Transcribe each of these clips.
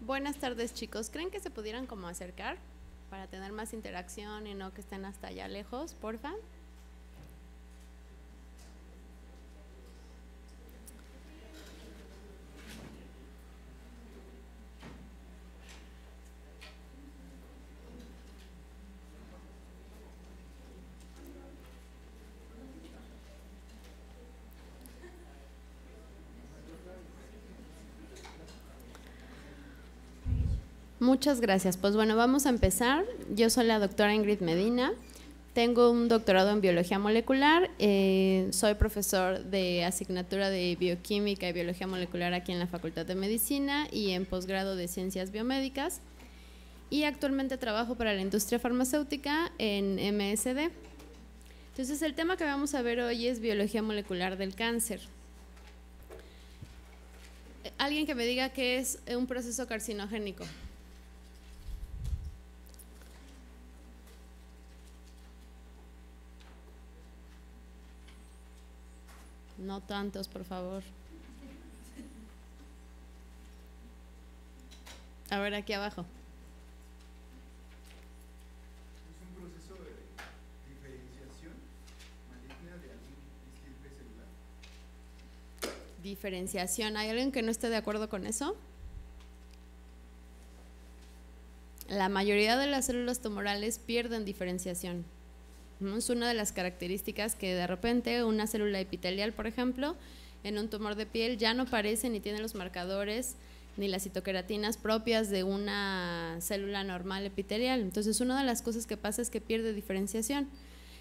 Buenas tardes, chicos. ¿Creen que se pudieran como acercar para tener más interacción y no que estén hasta allá lejos, porfa? Muchas gracias. Pues bueno, vamos a empezar. Yo soy la doctora Ingrid Medina. Tengo un doctorado en biología molecular. Soy profesor de asignatura de bioquímica y biología molecular aquí en la Facultad de Medicina y en posgrado de ciencias biomédicas. Y actualmente trabajo para la industria farmacéutica en MSD. Entonces, el tema que vamos a ver hoy es biología molecular del cáncer. Alguien que me diga qué es un proceso carcinogénico. No tantos, por favor. A ver, aquí abajo. Es un proceso de diferenciación maligna de algún estirpe celular. Diferenciación. ¿Hay alguien que no esté de acuerdo con eso? La mayoría de las células tumorales pierden diferenciación. Es una de las características que de repente una célula epitelial, por ejemplo, en un tumor de piel ya no parece ni tiene los marcadores ni las citoqueratinas propias de una célula normal epitelial. Entonces, una de las cosas que pasa es que pierde diferenciación.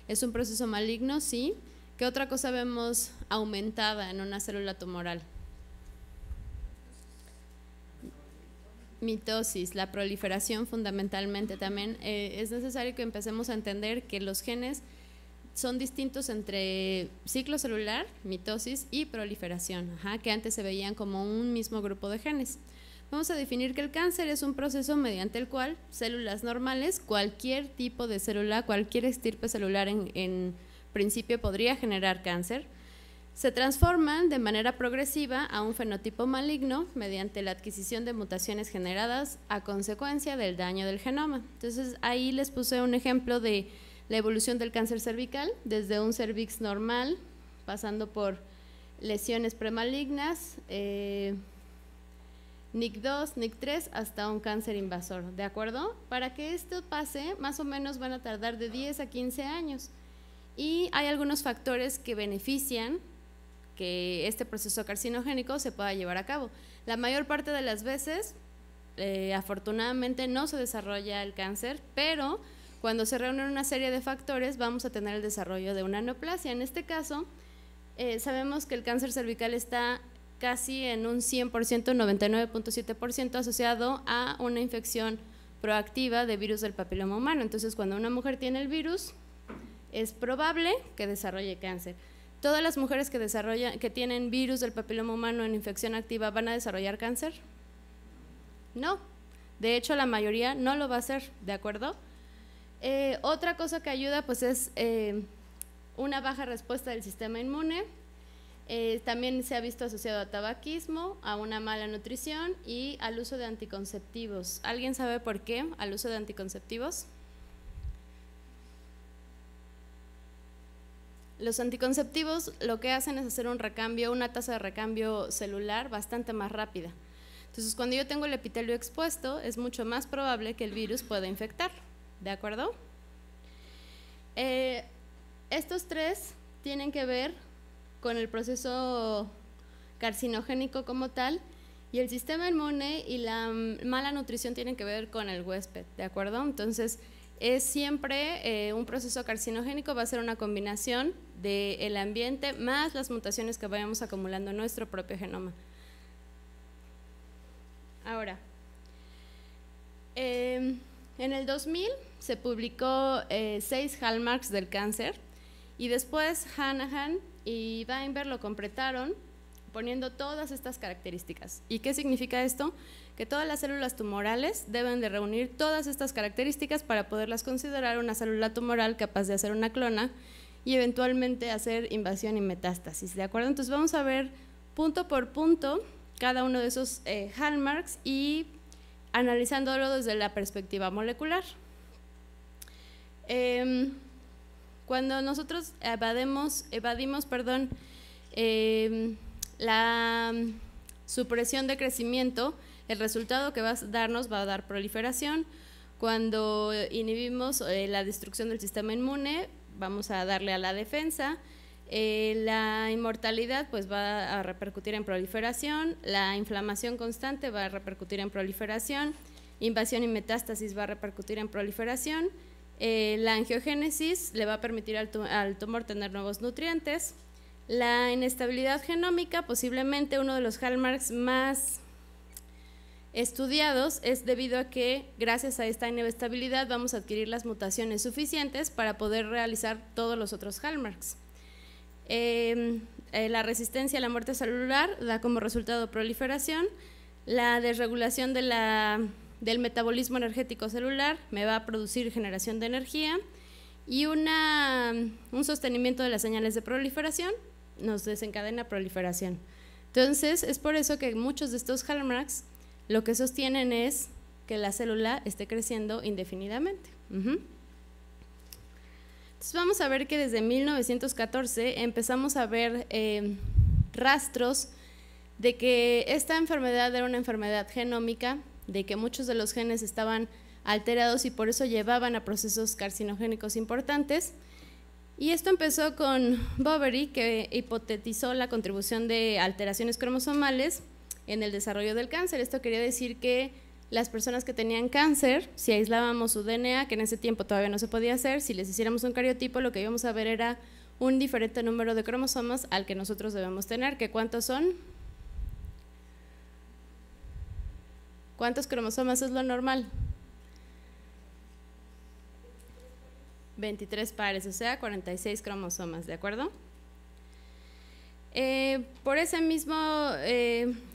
¿Es un proceso maligno? Sí. ¿Qué otra cosa vemos aumentada en una célula tumoral? Mitosis, la proliferación fundamentalmente también. Es necesario que empecemos a entender que los genes son distintos entre ciclo celular, mitosis y proliferación, que antes se veían como un mismo grupo de genes. Vamos a definir que el cáncer es un proceso mediante el cual células normales, cualquier tipo de célula, cualquier estirpe celular en principio podría generar cáncer, se transforman de manera progresiva a un fenotipo maligno mediante la adquisición de mutaciones generadas a consecuencia del daño del genoma. Entonces, ahí les puse un ejemplo de la evolución del cáncer cervical, desde un cervix normal, pasando por lesiones premalignas, NIC2, NIC3, hasta un cáncer invasor, ¿de acuerdo? Para que esto pase, más o menos van a tardar de 10 a 15 años. Y hay algunos factores que benefician que este proceso carcinogénico se pueda llevar a cabo. La mayor parte de las veces, afortunadamente, no se desarrolla el cáncer, pero cuando se reúnen una serie de factores vamos a tener el desarrollo de una neoplasia. En este caso, sabemos que el cáncer cervical está casi en un 100%, 99.7% asociado a una infección proactiva de virus del papiloma humano. Entonces, cuando una mujer tiene el virus, es probable que desarrolle cáncer. ¿Todas las mujeres que tienen virus del papiloma humano en infección activa van a desarrollar cáncer? No. De hecho, la mayoría no lo va a hacer, ¿de acuerdo? Otra cosa que ayuda pues es una baja respuesta del sistema inmune. También se ha visto asociado a tabaquismo, a una mala nutrición y al uso de anticonceptivos. ¿Alguien sabe por qué al uso de anticonceptivos? Los anticonceptivos lo que hacen es hacer un recambio, una tasa de recambio celular bastante más rápida. Entonces, cuando yo tengo el epitelio expuesto, es mucho más probable que el virus pueda infectar, ¿de acuerdo? Estos tres tienen que ver con el proceso carcinogénico como tal, y el sistema inmune y la mala nutrición tienen que ver con el huésped, ¿de acuerdo? Entonces, es siempre un proceso carcinogénico, va a ser una combinación del ambiente más las mutaciones que vayamos acumulando en nuestro propio genoma. Ahora, en el 2000 se publicó 6 hallmarks del cáncer y después Hanahan y Weinberg lo completaron poniendo todas estas características. ¿Y qué significa esto? Que todas las células tumorales deben de reunir todas estas características para poderlas considerar una célula tumoral capaz de hacer una clona y eventualmente hacer invasión y metástasis, ¿de acuerdo? Entonces vamos a ver punto por punto cada uno de esos hallmarks y analizándolo desde la perspectiva molecular. Cuando nosotros evadimos la supresión de crecimiento, el resultado que va a dar proliferación. Cuando inhibimos la destrucción del sistema inmune, vamos a darle a la defensa. La inmortalidad pues va a repercutir en proliferación, la inflamación constante va a repercutir en proliferación, invasión y metástasis va a repercutir en proliferación, la angiogénesis le va a permitir al tumor tener nuevos nutrientes, la inestabilidad genómica, posiblemente uno de los hallmarks más estudiados es debido a que gracias a esta inestabilidad vamos a adquirir las mutaciones suficientes para poder realizar todos los otros hallmarks. La resistencia a la muerte celular da como resultado proliferación, la desregulación del metabolismo energético celular me va a producir generación de energía y un sostenimiento de las señales de proliferación nos desencadena proliferación. Entonces es por eso que muchos de estos hallmarks lo que sostienen es que la célula esté creciendo indefinidamente. Entonces vamos a ver que desde 1914 empezamos a ver rastros de que esta enfermedad era una enfermedad genómica, de que muchos de los genes estaban alterados y por eso llevaban a procesos carcinogénicos importantes. Y esto empezó con Boveri, que hipotetizó la contribución de alteraciones cromosomales en el desarrollo del cáncer. Esto quería decir que las personas que tenían cáncer, si aislábamos su DNA, que en ese tiempo todavía no se podía hacer, si les hiciéramos un cariotipo, lo que íbamos a ver era un diferente número de cromosomas al que nosotros debemos tener. ¿Que cuántos son? ¿Cuántos cromosomas es lo normal? 23 pares, o sea, 46 cromosomas, ¿de acuerdo? Por esa misma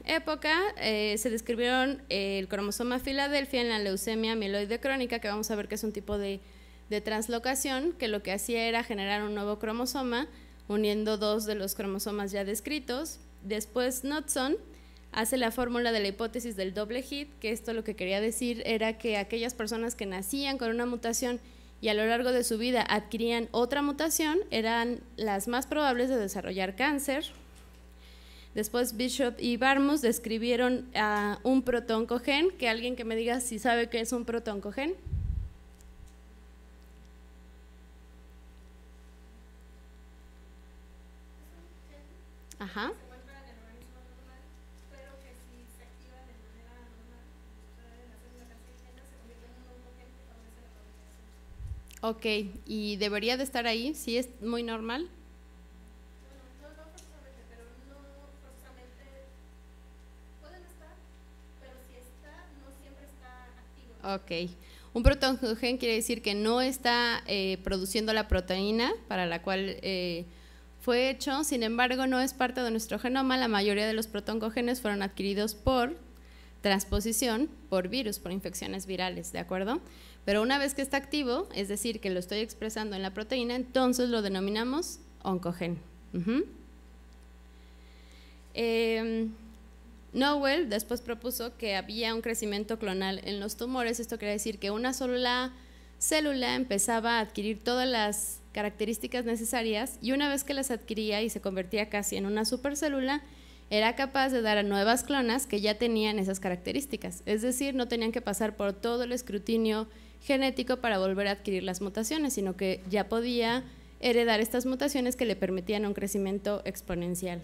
época se describieron el cromosoma Filadelfia en la leucemia mieloide crónica, que vamos a ver que es un tipo de translocación, que lo que hacía era generar un nuevo cromosoma, uniendo dos de los cromosomas ya descritos. Después Knudson hace la fórmula de la hipótesis del doble hit, que esto lo que quería decir era que aquellas personas que nacían con una mutación y a lo largo de su vida adquirían otra mutación, eran las más probables de desarrollar cáncer. Después Bishop y Barmus describieron un protooncogen, que alguien que me diga si sabe qué es un protooncogen. Ajá. Ok, ¿y debería de estar ahí? ¿Sí es muy normal? No forzosamente, pero no forzosamente pueden estar, pero si está, no siempre está activo. Ok, un protooncogen quiere decir que no está produciendo la proteína para la cual fue hecho, sin embargo no es parte de nuestro genoma. La mayoría de los protooncogenes fueron adquiridos por transposición, por virus, por infecciones virales, ¿de acuerdo? Pero una vez que está activo, es decir, que lo estoy expresando en la proteína, entonces lo denominamos oncogen. Nowell después propuso que había un crecimiento clonal en los tumores. Esto quiere decir que una sola célula empezaba a adquirir todas las características necesarias y una vez que las adquiría y se convertía casi en una supercélula, era capaz de dar a nuevas clonas que ya tenían esas características. Es decir, no tenían que pasar por todo el escrutinio genético para volver a adquirir las mutaciones, sino que ya podía heredar estas mutaciones que le permitían un crecimiento exponencial.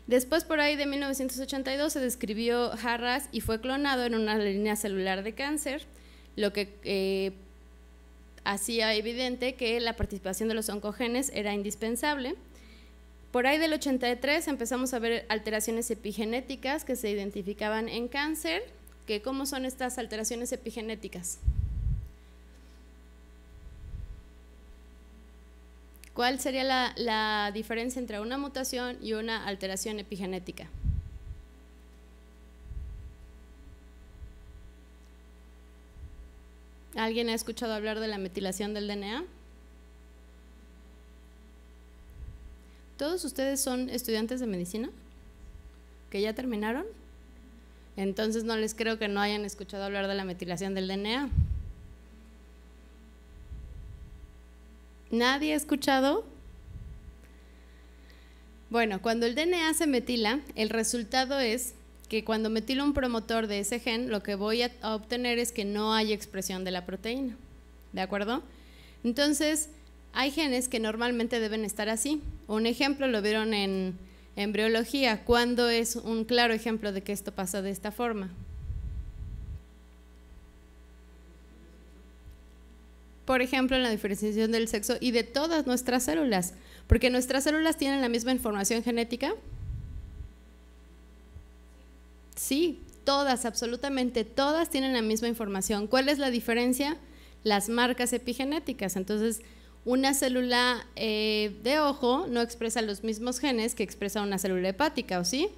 Después, por ahí de 1982, se describió Harras y fue clonado en una línea celular de cáncer, lo que hacía evidente que la participación de los oncogenes era indispensable. Por ahí del 83 empezamos a ver alteraciones epigenéticas que se identificaban en cáncer. ¿Cómo son estas alteraciones epigenéticas? ¿Cuál sería la diferencia entre una mutación y una alteración epigenética? ¿Alguien ha escuchado hablar de la metilación del DNA? ¿Todos ustedes son estudiantes de medicina? ¿Que ya terminaron? Entonces no les creo que no hayan escuchado hablar de la metilación del DNA. ¿Nadie ha escuchado? Bueno, cuando el DNA se metila, el resultado es que cuando metilo un promotor de ese gen, lo que voy a obtener es que no hay expresión de la proteína, ¿de acuerdo? Entonces, hay genes que normalmente deben estar así. Un ejemplo lo vieron en embriología. ¿Cuándo es un claro ejemplo de que esto pasa de esta forma? Por ejemplo, en la diferenciación del sexo y de todas nuestras células, porque nuestras células tienen la misma información genética. Sí, todas, absolutamente todas tienen la misma información. ¿Cuál es la diferencia? Las marcas epigenéticas. Entonces, una célula de ojo no expresa los mismos genes que expresa una célula hepática, ¿o sí?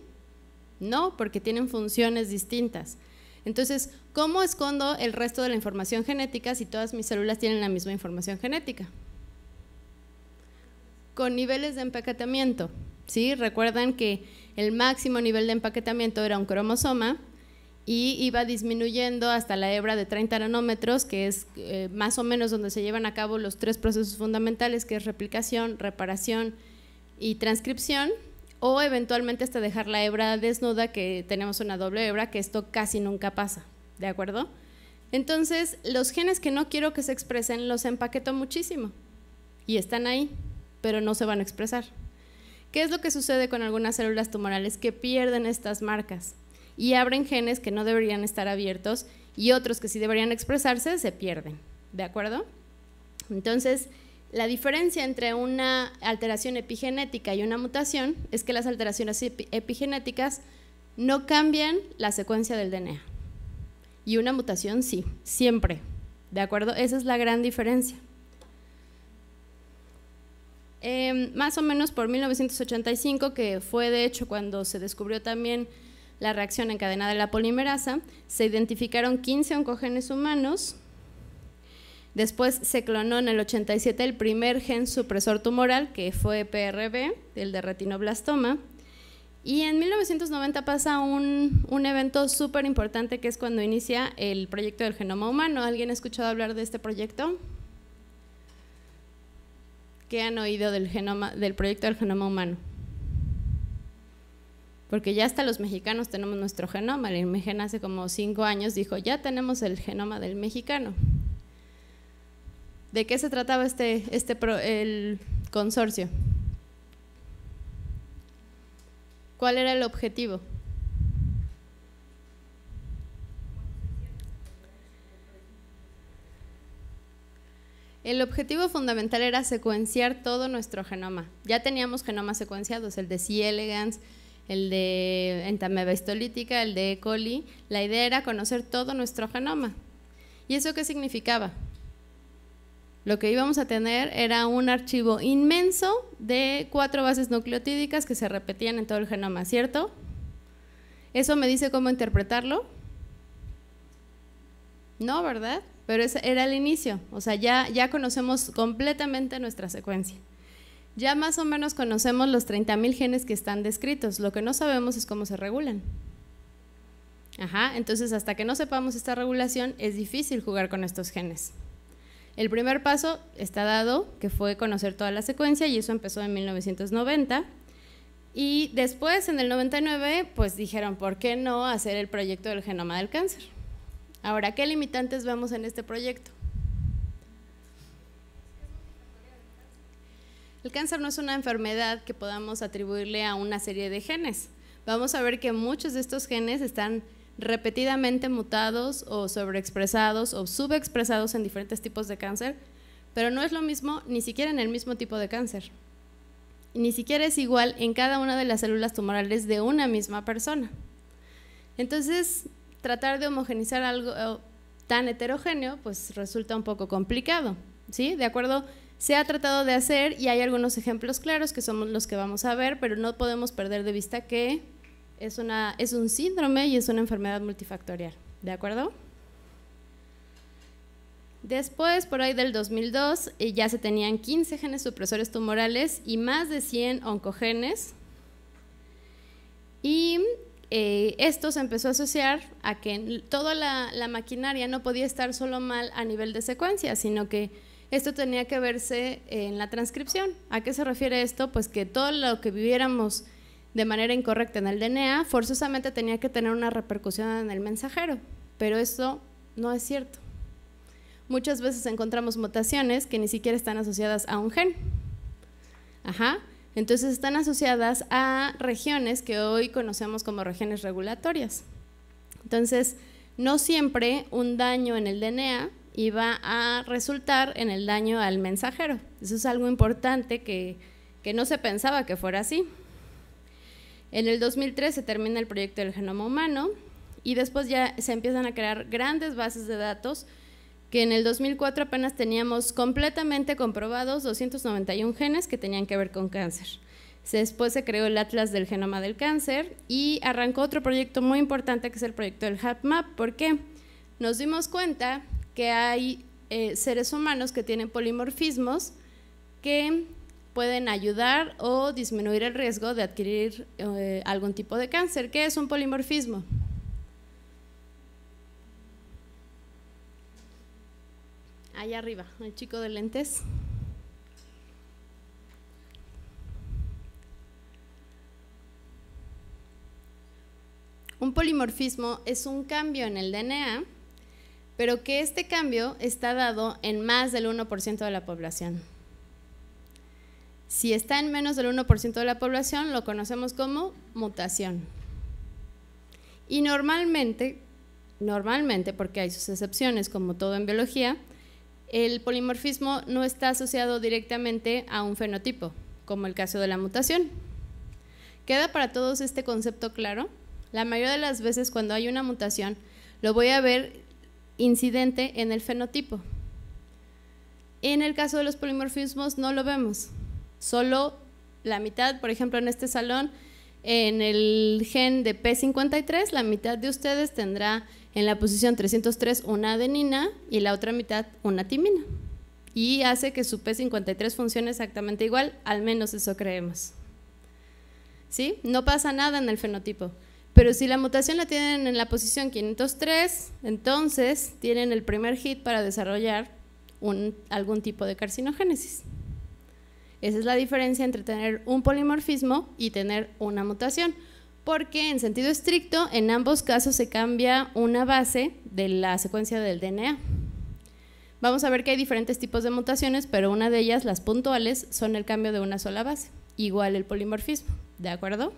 No, porque tienen funciones distintas. Entonces, ¿cómo escondo el resto de la información genética si todas mis células tienen la misma información genética? Con niveles de empaquetamiento, ¿sí? Recuerdan que el máximo nivel de empaquetamiento era un cromosoma y iba disminuyendo hasta la hebra de 30 nanómetros, que es más o menos donde se llevan a cabo los tres procesos fundamentales, que es replicación, reparación y transcripción, o eventualmente hasta dejar la hebra desnuda, que tenemos una doble hebra, que esto casi nunca pasa, ¿de acuerdo? Entonces, los genes que no quiero que se expresen los empaqueto muchísimo y están ahí, pero no se van a expresar. ¿Qué es lo que sucede con algunas células tumorales? Que pierden estas marcas y abren genes que no deberían estar abiertos y otros que sí deberían expresarse se pierden, ¿de acuerdo? Entonces, la diferencia entre una alteración epigenética y una mutación es que las alteraciones epigenéticas no cambian la secuencia del DNA y una mutación sí, siempre, ¿de acuerdo? Esa es la gran diferencia. Más o menos por 1985, que fue de hecho cuando se descubrió también la reacción en cadena de la polimerasa, se identificaron 15 oncogenes humanos. Después se clonó en el 87 el primer gen supresor tumoral, que fue PRB, el de retinoblastoma, y en 1990 pasa un evento súper importante, que es cuando inicia el proyecto del genoma humano. ¿Alguien ha escuchado hablar de este proyecto? ¿Qué han oído del proyecto del genoma humano? Porque ya hasta los mexicanos tenemos nuestro genoma. El INMEGEN hace como 5 años dijo, ya tenemos el genoma del mexicano. ¿De qué se trataba el consorcio? ¿Cuál era el objetivo? El objetivo fundamental era secuenciar todo nuestro genoma. Ya teníamos genomas secuenciados, el de C. elegans, el de Entamoeba histolítica, el de E. coli. La idea era conocer todo nuestro genoma. ¿Y eso qué significaba? Lo que íbamos a tener era un archivo inmenso de 4 bases nucleotídicas que se repetían en todo el genoma, ¿cierto? ¿Eso me dice cómo interpretarlo? No, ¿verdad? Pero ese era el inicio, o sea, ya conocemos completamente nuestra secuencia. Ya más o menos conocemos los 30.000 genes que están descritos, lo que no sabemos es cómo se regulan. Ajá, entonces hasta que no sepamos esta regulación es difícil jugar con estos genes. El primer paso está dado, que fue conocer toda la secuencia, y eso empezó en 1990. Y después, en el 99, pues dijeron, ¿por qué no hacer el proyecto del genoma del cáncer? Ahora, ¿qué limitantes vemos en este proyecto? El cáncer no es una enfermedad que podamos atribuirle a una serie de genes. Vamos a ver que muchos de estos genes están repetidamente mutados o sobreexpresados o subexpresados en diferentes tipos de cáncer, pero no es lo mismo ni siquiera en el mismo tipo de cáncer. Ni siquiera es igual en cada una de las células tumorales de una misma persona. Entonces, tratar de homogenizar algo tan heterogéneo pues resulta un poco complicado, ¿sí? De acuerdo, se ha tratado de hacer y hay algunos ejemplos claros que somos los que vamos a ver, pero no podemos perder de vista que es un síndrome y es una enfermedad multifactorial, ¿de acuerdo? Después, por ahí del 2002, ya se tenían 15 genes supresores tumorales y más de 100 oncogenes. Y esto se empezó a asociar a que toda la maquinaria no podía estar solo mal a nivel de secuencia, sino que esto tenía que verse en la transcripción. ¿A qué se refiere esto? Pues que todo lo que viviéramos de manera incorrecta en el DNA forzosamente tenía que tener una repercusión en el mensajero, pero eso no es cierto. Muchas veces encontramos mutaciones que ni siquiera están asociadas a un gen. Entonces están asociadas a regiones que hoy conocemos como regiones regulatorias. Entonces, no siempre un daño en el DNA iba a resultar en el daño al mensajero. Eso es algo importante que no se pensaba que fuera así. En el 2003 se termina el proyecto del genoma humano y después ya se empiezan a crear grandes bases de datos que en el 2004 apenas teníamos completamente comprobados 291 genes que tenían que ver con cáncer. Después se creó el Atlas del Genoma del Cáncer y arrancó otro proyecto muy importante que es el proyecto del HapMap. ¿Por qué? Nos dimos cuenta que hay seres humanos que tienen polimorfismos que pueden ayudar o disminuir el riesgo de adquirir algún tipo de cáncer. ¿Qué es un polimorfismo? Allá arriba, el chico de lentes. Un polimorfismo es un cambio en el DNA, pero que este cambio está dado en más del 1% de la población. Si está en menos del 1% de la población, lo conocemos como mutación. Y normalmente, porque hay sus excepciones, como todo en biología, el polimorfismo no está asociado directamente a un fenotipo, como el caso de la mutación. ¿Queda para todos este concepto claro? La mayoría de las veces cuando hay una mutación, lo voy a ver incidente en el fenotipo. En el caso de los polimorfismos no lo vemos. Solo la mitad, por ejemplo, en este salón, en el gen de P53, la mitad de ustedes tendrá en la posición 303 una adenina y la otra mitad una timina. Y hace que su P53 funcione exactamente igual, al menos eso creemos. ¿Sí? No pasa nada en el fenotipo. Pero si la mutación la tienen en la posición 503, entonces tienen el primer hit para desarrollar algún tipo de carcinogénesis. Esa es la diferencia entre tener un polimorfismo y tener una mutación, porque en sentido estricto en ambos casos se cambia una base de la secuencia del DNA. Vamos a ver que hay diferentes tipos de mutaciones, pero una de ellas, las puntuales, son el cambio de una sola base, igual el polimorfismo, ¿de acuerdo?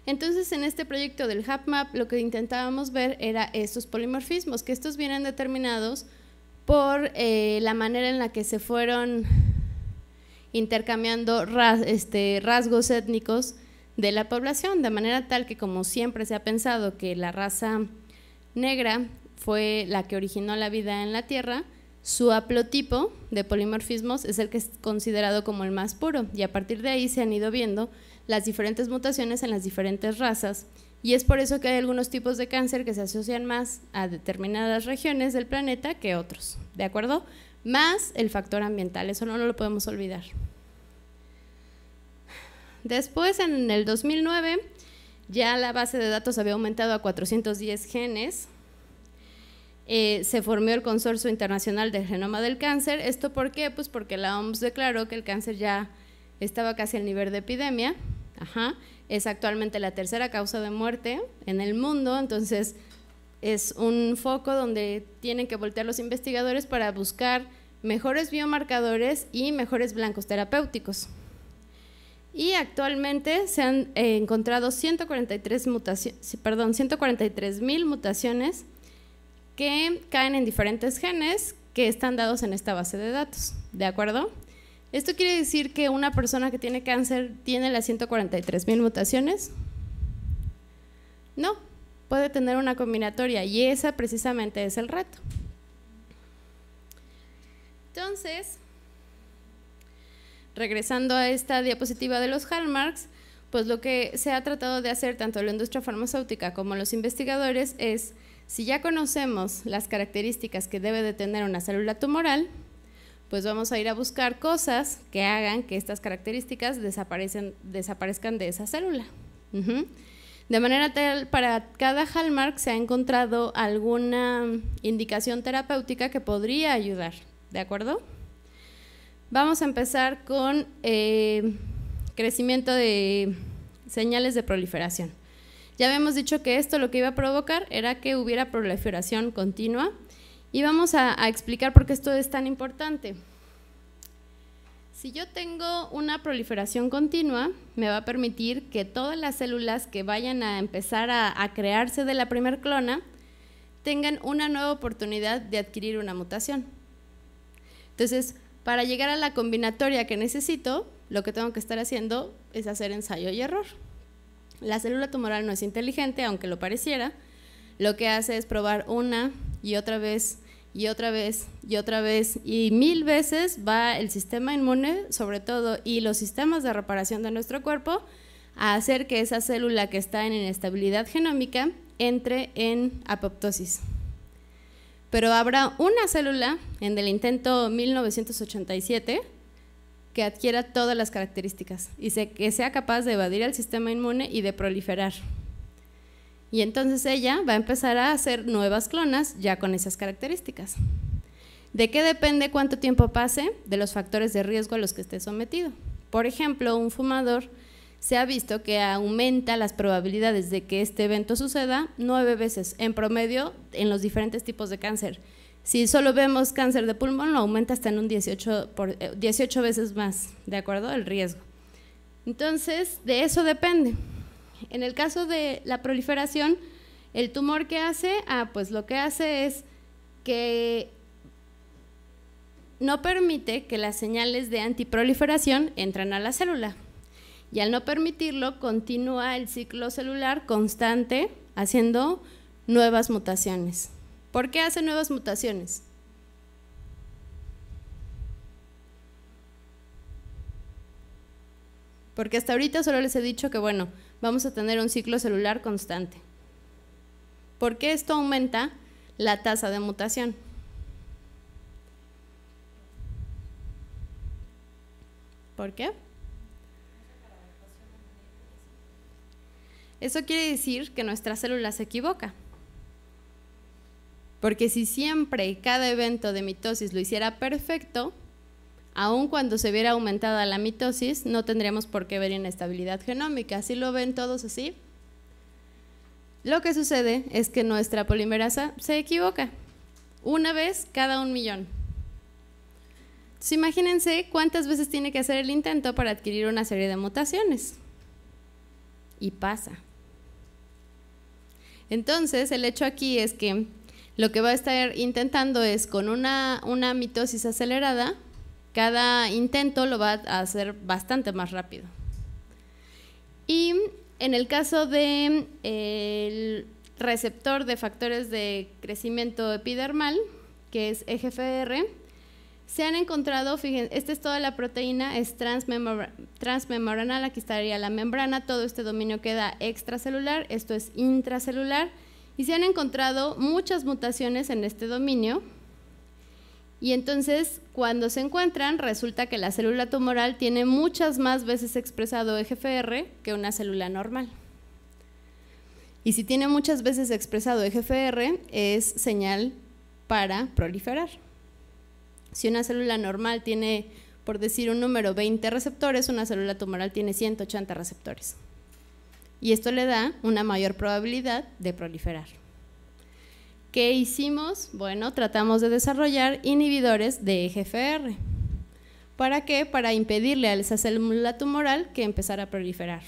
Entonces en este proyecto del HapMap lo que intentábamos ver era estos polimorfismos, que estos vienen determinados por la manera en la que se fueron intercambiando rasgos étnicos de la población, de manera tal que, como siempre se ha pensado que la raza negra fue la que originó la vida en la Tierra, su haplotipo de polimorfismos es el que es considerado como el más puro, y a partir de ahí se han ido viendo las diferentes mutaciones en las diferentes razas, y es por eso que hay algunos tipos de cáncer que se asocian más a determinadas regiones del planeta que otros, ¿de acuerdo? Más el factor ambiental, eso no lo podemos olvidar. Después, en el 2009, ya la base de datos había aumentado a 410 genes. Se formó el Consorcio Internacional del Genoma del Cáncer. ¿Esto por qué? Pues porque la OMS declaró que el cáncer ya estaba casi al nivel de epidemia. Es actualmente la tercera causa de muerte en el mundo, entonces es un foco donde tienen que voltear los investigadores para buscar mejores biomarcadores y mejores blancos terapéuticos. Y actualmente se han encontrado 143.000 mutaciones que caen en diferentes genes que están dados en esta base de datos, ¿de acuerdo? ¿Esto quiere decir que una persona que tiene cáncer tiene las 143.000 mutaciones? No, puede tener una combinatoria y esa precisamente es el reto. Entonces, regresando a esta diapositiva de los hallmarks, pues lo que se ha tratado de hacer tanto la industria farmacéutica como los investigadores es, si ya conocemos las características que debe de tener una célula tumoral, pues vamos a ir a buscar cosas que hagan que estas características desaparezcan de esa célula. De manera tal, para cada hallmark se ha encontrado alguna indicación terapéutica que podría ayudar, ¿de acuerdo? Vamos a empezar con crecimiento de señales de proliferación. Ya habíamos dicho que esto lo que iba a provocar era que hubiera proliferación continua y vamos a explicar por qué esto es tan importante. Si yo tengo una proliferación continua, me va a permitir que todas las células que vayan a empezar a crearse de la primer clona tengan una nueva oportunidad de adquirir una mutación. Entonces, para llegar a la combinatoria que necesito, lo que tengo que estar haciendo es hacer ensayo y error. La célula tumoral no es inteligente, aunque lo pareciera. Lo que hace es probar una y otra vez y otra vez y otra vez y 1000 veces va el sistema inmune, sobre todo, y los sistemas de reparación de nuestro cuerpo a hacer que esa célula que está en inestabilidad genómica entre en apoptosis. Pero habrá una célula en el intento 1987 que adquiera todas las características y que sea capaz de evadir el sistema inmune y de proliferar. Y entonces ella va a empezar a hacer nuevas clonas ya con esas características. ¿De qué depende cuánto tiempo pase? De los factores de riesgo a los que esté sometido. Por ejemplo, un fumador se ha visto que aumenta las probabilidades de que este evento suceda 9 veces en promedio en los diferentes tipos de cáncer. Si solo vemos cáncer de pulmón, lo aumenta hasta en un 18 veces más, ¿de acuerdo? El riesgo. Entonces, de eso depende. En el caso de la proliferación, ¿el tumor qué hace? Pues lo que hace es que no permite que las señales de antiproliferación entren a la célula. Y al no permitirlo, continúa el ciclo celular constante haciendo nuevas mutaciones. ¿Por qué hace nuevas mutaciones? Porque hasta ahorita solo les he dicho que, bueno, vamos a tener un ciclo celular constante. ¿Por qué esto aumenta la tasa de mutación? ¿Por qué? Eso quiere decir que nuestra célula se equivoca. Porque si siempre cada evento de mitosis lo hiciera perfecto, aun cuando se viera aumentada la mitosis, no tendríamos por qué ver inestabilidad genómica. ¿Sí lo ven todos así? Lo que sucede es que nuestra polimerasa se equivoca una vez cada 1 millón. Entonces, imagínense cuántas veces tiene que hacer el intento para adquirir una serie de mutaciones. Y pasa. Entonces, el hecho aquí es que lo que va a estar intentando es con una mitosis acelerada, cada intento lo va a hacer bastante más rápido. Y en el caso del receptor de factores de crecimiento epidermal, que es EGFR, se han encontrado, fíjense, esta es toda la proteína, es transmembranal, aquí estaría la membrana, todo este dominio queda extracelular, esto es intracelular, y se han encontrado muchas mutaciones en este dominio, y entonces cuando se encuentran resulta que la célula tumoral tiene muchas más veces expresado EGFR que una célula normal. Y si tiene muchas veces expresado EGFR es señal para proliferar. Si una célula normal tiene, por decir un número, 20 receptores, una célula tumoral tiene 180 receptores. Y esto le da una mayor probabilidad de proliferar. ¿Qué hicimos? Bueno, tratamos de desarrollar inhibidores de EGFR. ¿Para qué? Para impedirle a esa célula tumoral que empezara a proliferar.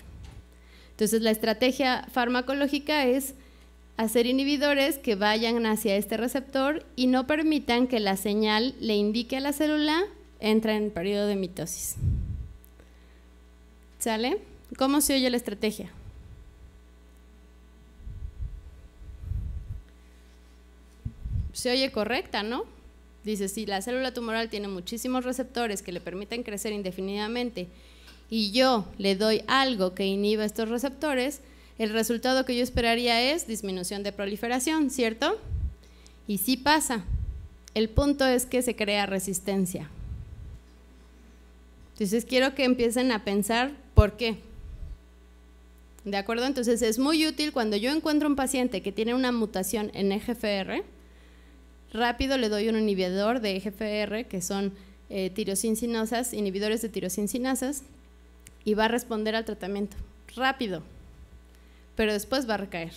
Entonces, la estrategia farmacológica es hacer inhibidores que vayan hacia este receptor y no permitan que la señal le indique a la célula entra en periodo de mitosis. ¿Sale? ¿Cómo se oye la estrategia? Se oye correcta, ¿no? Dice, si la célula tumoral tiene muchísimos receptores que le permiten crecer indefinidamente y yo le doy algo que inhiba estos receptores, el resultado que yo esperaría es disminución de proliferación, ¿cierto? Y sí pasa. El punto es que se crea resistencia. Entonces quiero que empiecen a pensar por qué. ¿De acuerdo? Entonces es muy útil cuando yo encuentro un paciente que tiene una mutación en EGFR, rápido le doy un inhibidor de EGFR, que son tirosinstinasas, inhibidores de tirosinstinasas, y va a responder al tratamiento rápido, pero después va a recaer.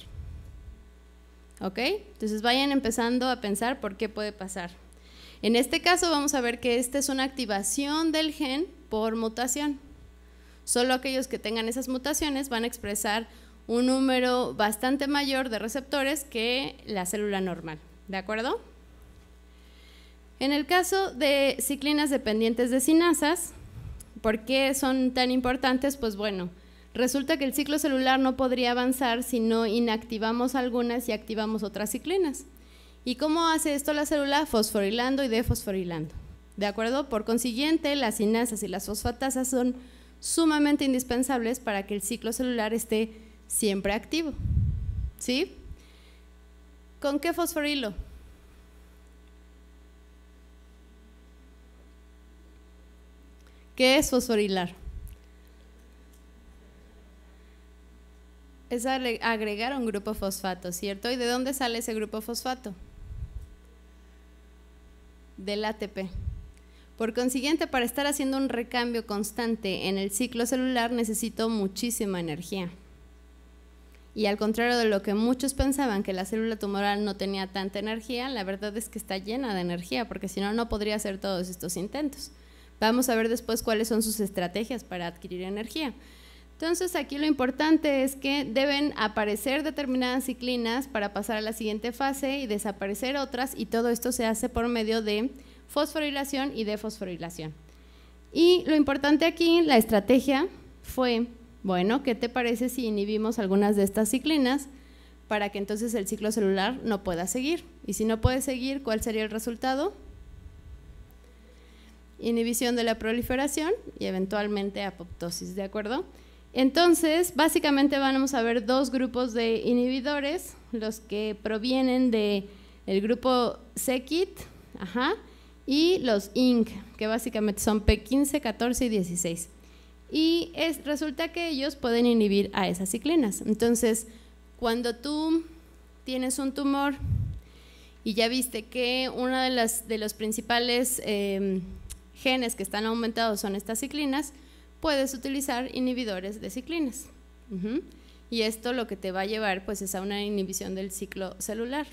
¿Ok? Entonces vayan empezando a pensar por qué puede pasar. En este caso vamos a ver que esta es una activación del gen por mutación. Solo aquellos que tengan esas mutaciones van a expresar un número bastante mayor de receptores que la célula normal. ¿De acuerdo? En el caso de ciclinas dependientes de cinasas, ¿por qué son tan importantes? Pues bueno, resulta que el ciclo celular no podría avanzar si no inactivamos algunas y activamos otras ciclinas. ¿Y cómo hace esto la célula? Fosforilando y defosforilando. ¿De acuerdo? Por consiguiente, las cinasas y las fosfatasas son sumamente indispensables para que el ciclo celular esté siempre activo. ¿Sí? ¿Con qué fosforilo? ¿Qué es fosforilar? Es agregar un grupo fosfato, ¿cierto? ¿Y de dónde sale ese grupo fosfato? Del ATP. Por consiguiente, para estar haciendo un recambio constante en el ciclo celular necesito muchísima energía. Y al contrario de lo que muchos pensaban, que la célula tumoral no tenía tanta energía, la verdad es que está llena de energía, porque si no, no podría hacer todos estos intentos. Vamos a ver después cuáles son sus estrategias para adquirir energía. Entonces, aquí lo importante es que deben aparecer determinadas ciclinas para pasar a la siguiente fase y desaparecer otras, y todo esto se hace por medio de fosforilación y defosforilación. Y lo importante aquí, la estrategia fue, bueno, ¿qué te parece si inhibimos algunas de estas ciclinas para que entonces el ciclo celular no pueda seguir? Y si no puede seguir, ¿cuál sería el resultado? Inhibición de la proliferación y eventualmente apoptosis, ¿de acuerdo? Entonces, básicamente vamos a ver dos grupos de inhibidores, los que provienen del grupo c-KIT, y los INC, que básicamente son P15, 14 y 16. Y resulta que ellos pueden inhibir a esas ciclinas. Entonces, cuando tú tienes un tumor y ya viste que uno de los principales genes que están aumentados son estas ciclinas, puedes utilizar inhibidores de ciclinas. Y esto lo que te va a llevar pues es a una inhibición del ciclo celular.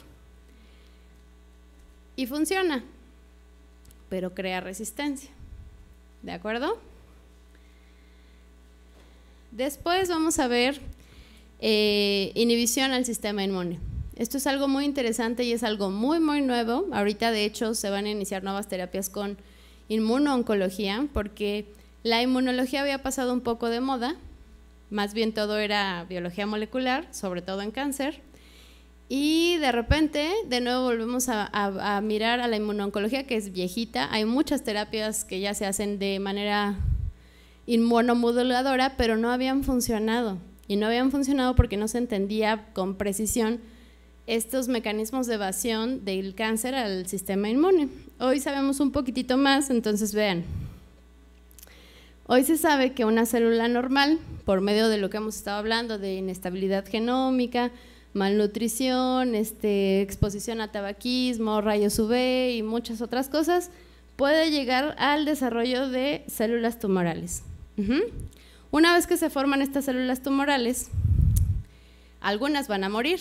Y funciona, pero crea resistencia. ¿De acuerdo? Después vamos a ver inhibición al sistema inmune. Esto es algo muy interesante y es algo muy, muy nuevo. Ahorita, de hecho, se van a iniciar nuevas terapias con inmunooncología, porque la inmunología había pasado un poco de moda, más bien todo era biología molecular, sobre todo en cáncer, y de repente de nuevo volvemos a mirar a la inmunooncología, que es viejita. Hay muchas terapias que ya se hacen de manera inmunomoduladora, pero no habían funcionado, y no habían funcionado porque no se entendía con precisión estos mecanismos de evasión del cáncer al sistema inmune. Hoy sabemos un poquitito más, entonces vean. Hoy se sabe que una célula normal, por medio de lo que hemos estado hablando de inestabilidad genómica, malnutrición, exposición a tabaquismo, rayos UV y muchas otras cosas, puede llegar al desarrollo de células tumorales. Una vez que se forman estas células tumorales, algunas van a morir,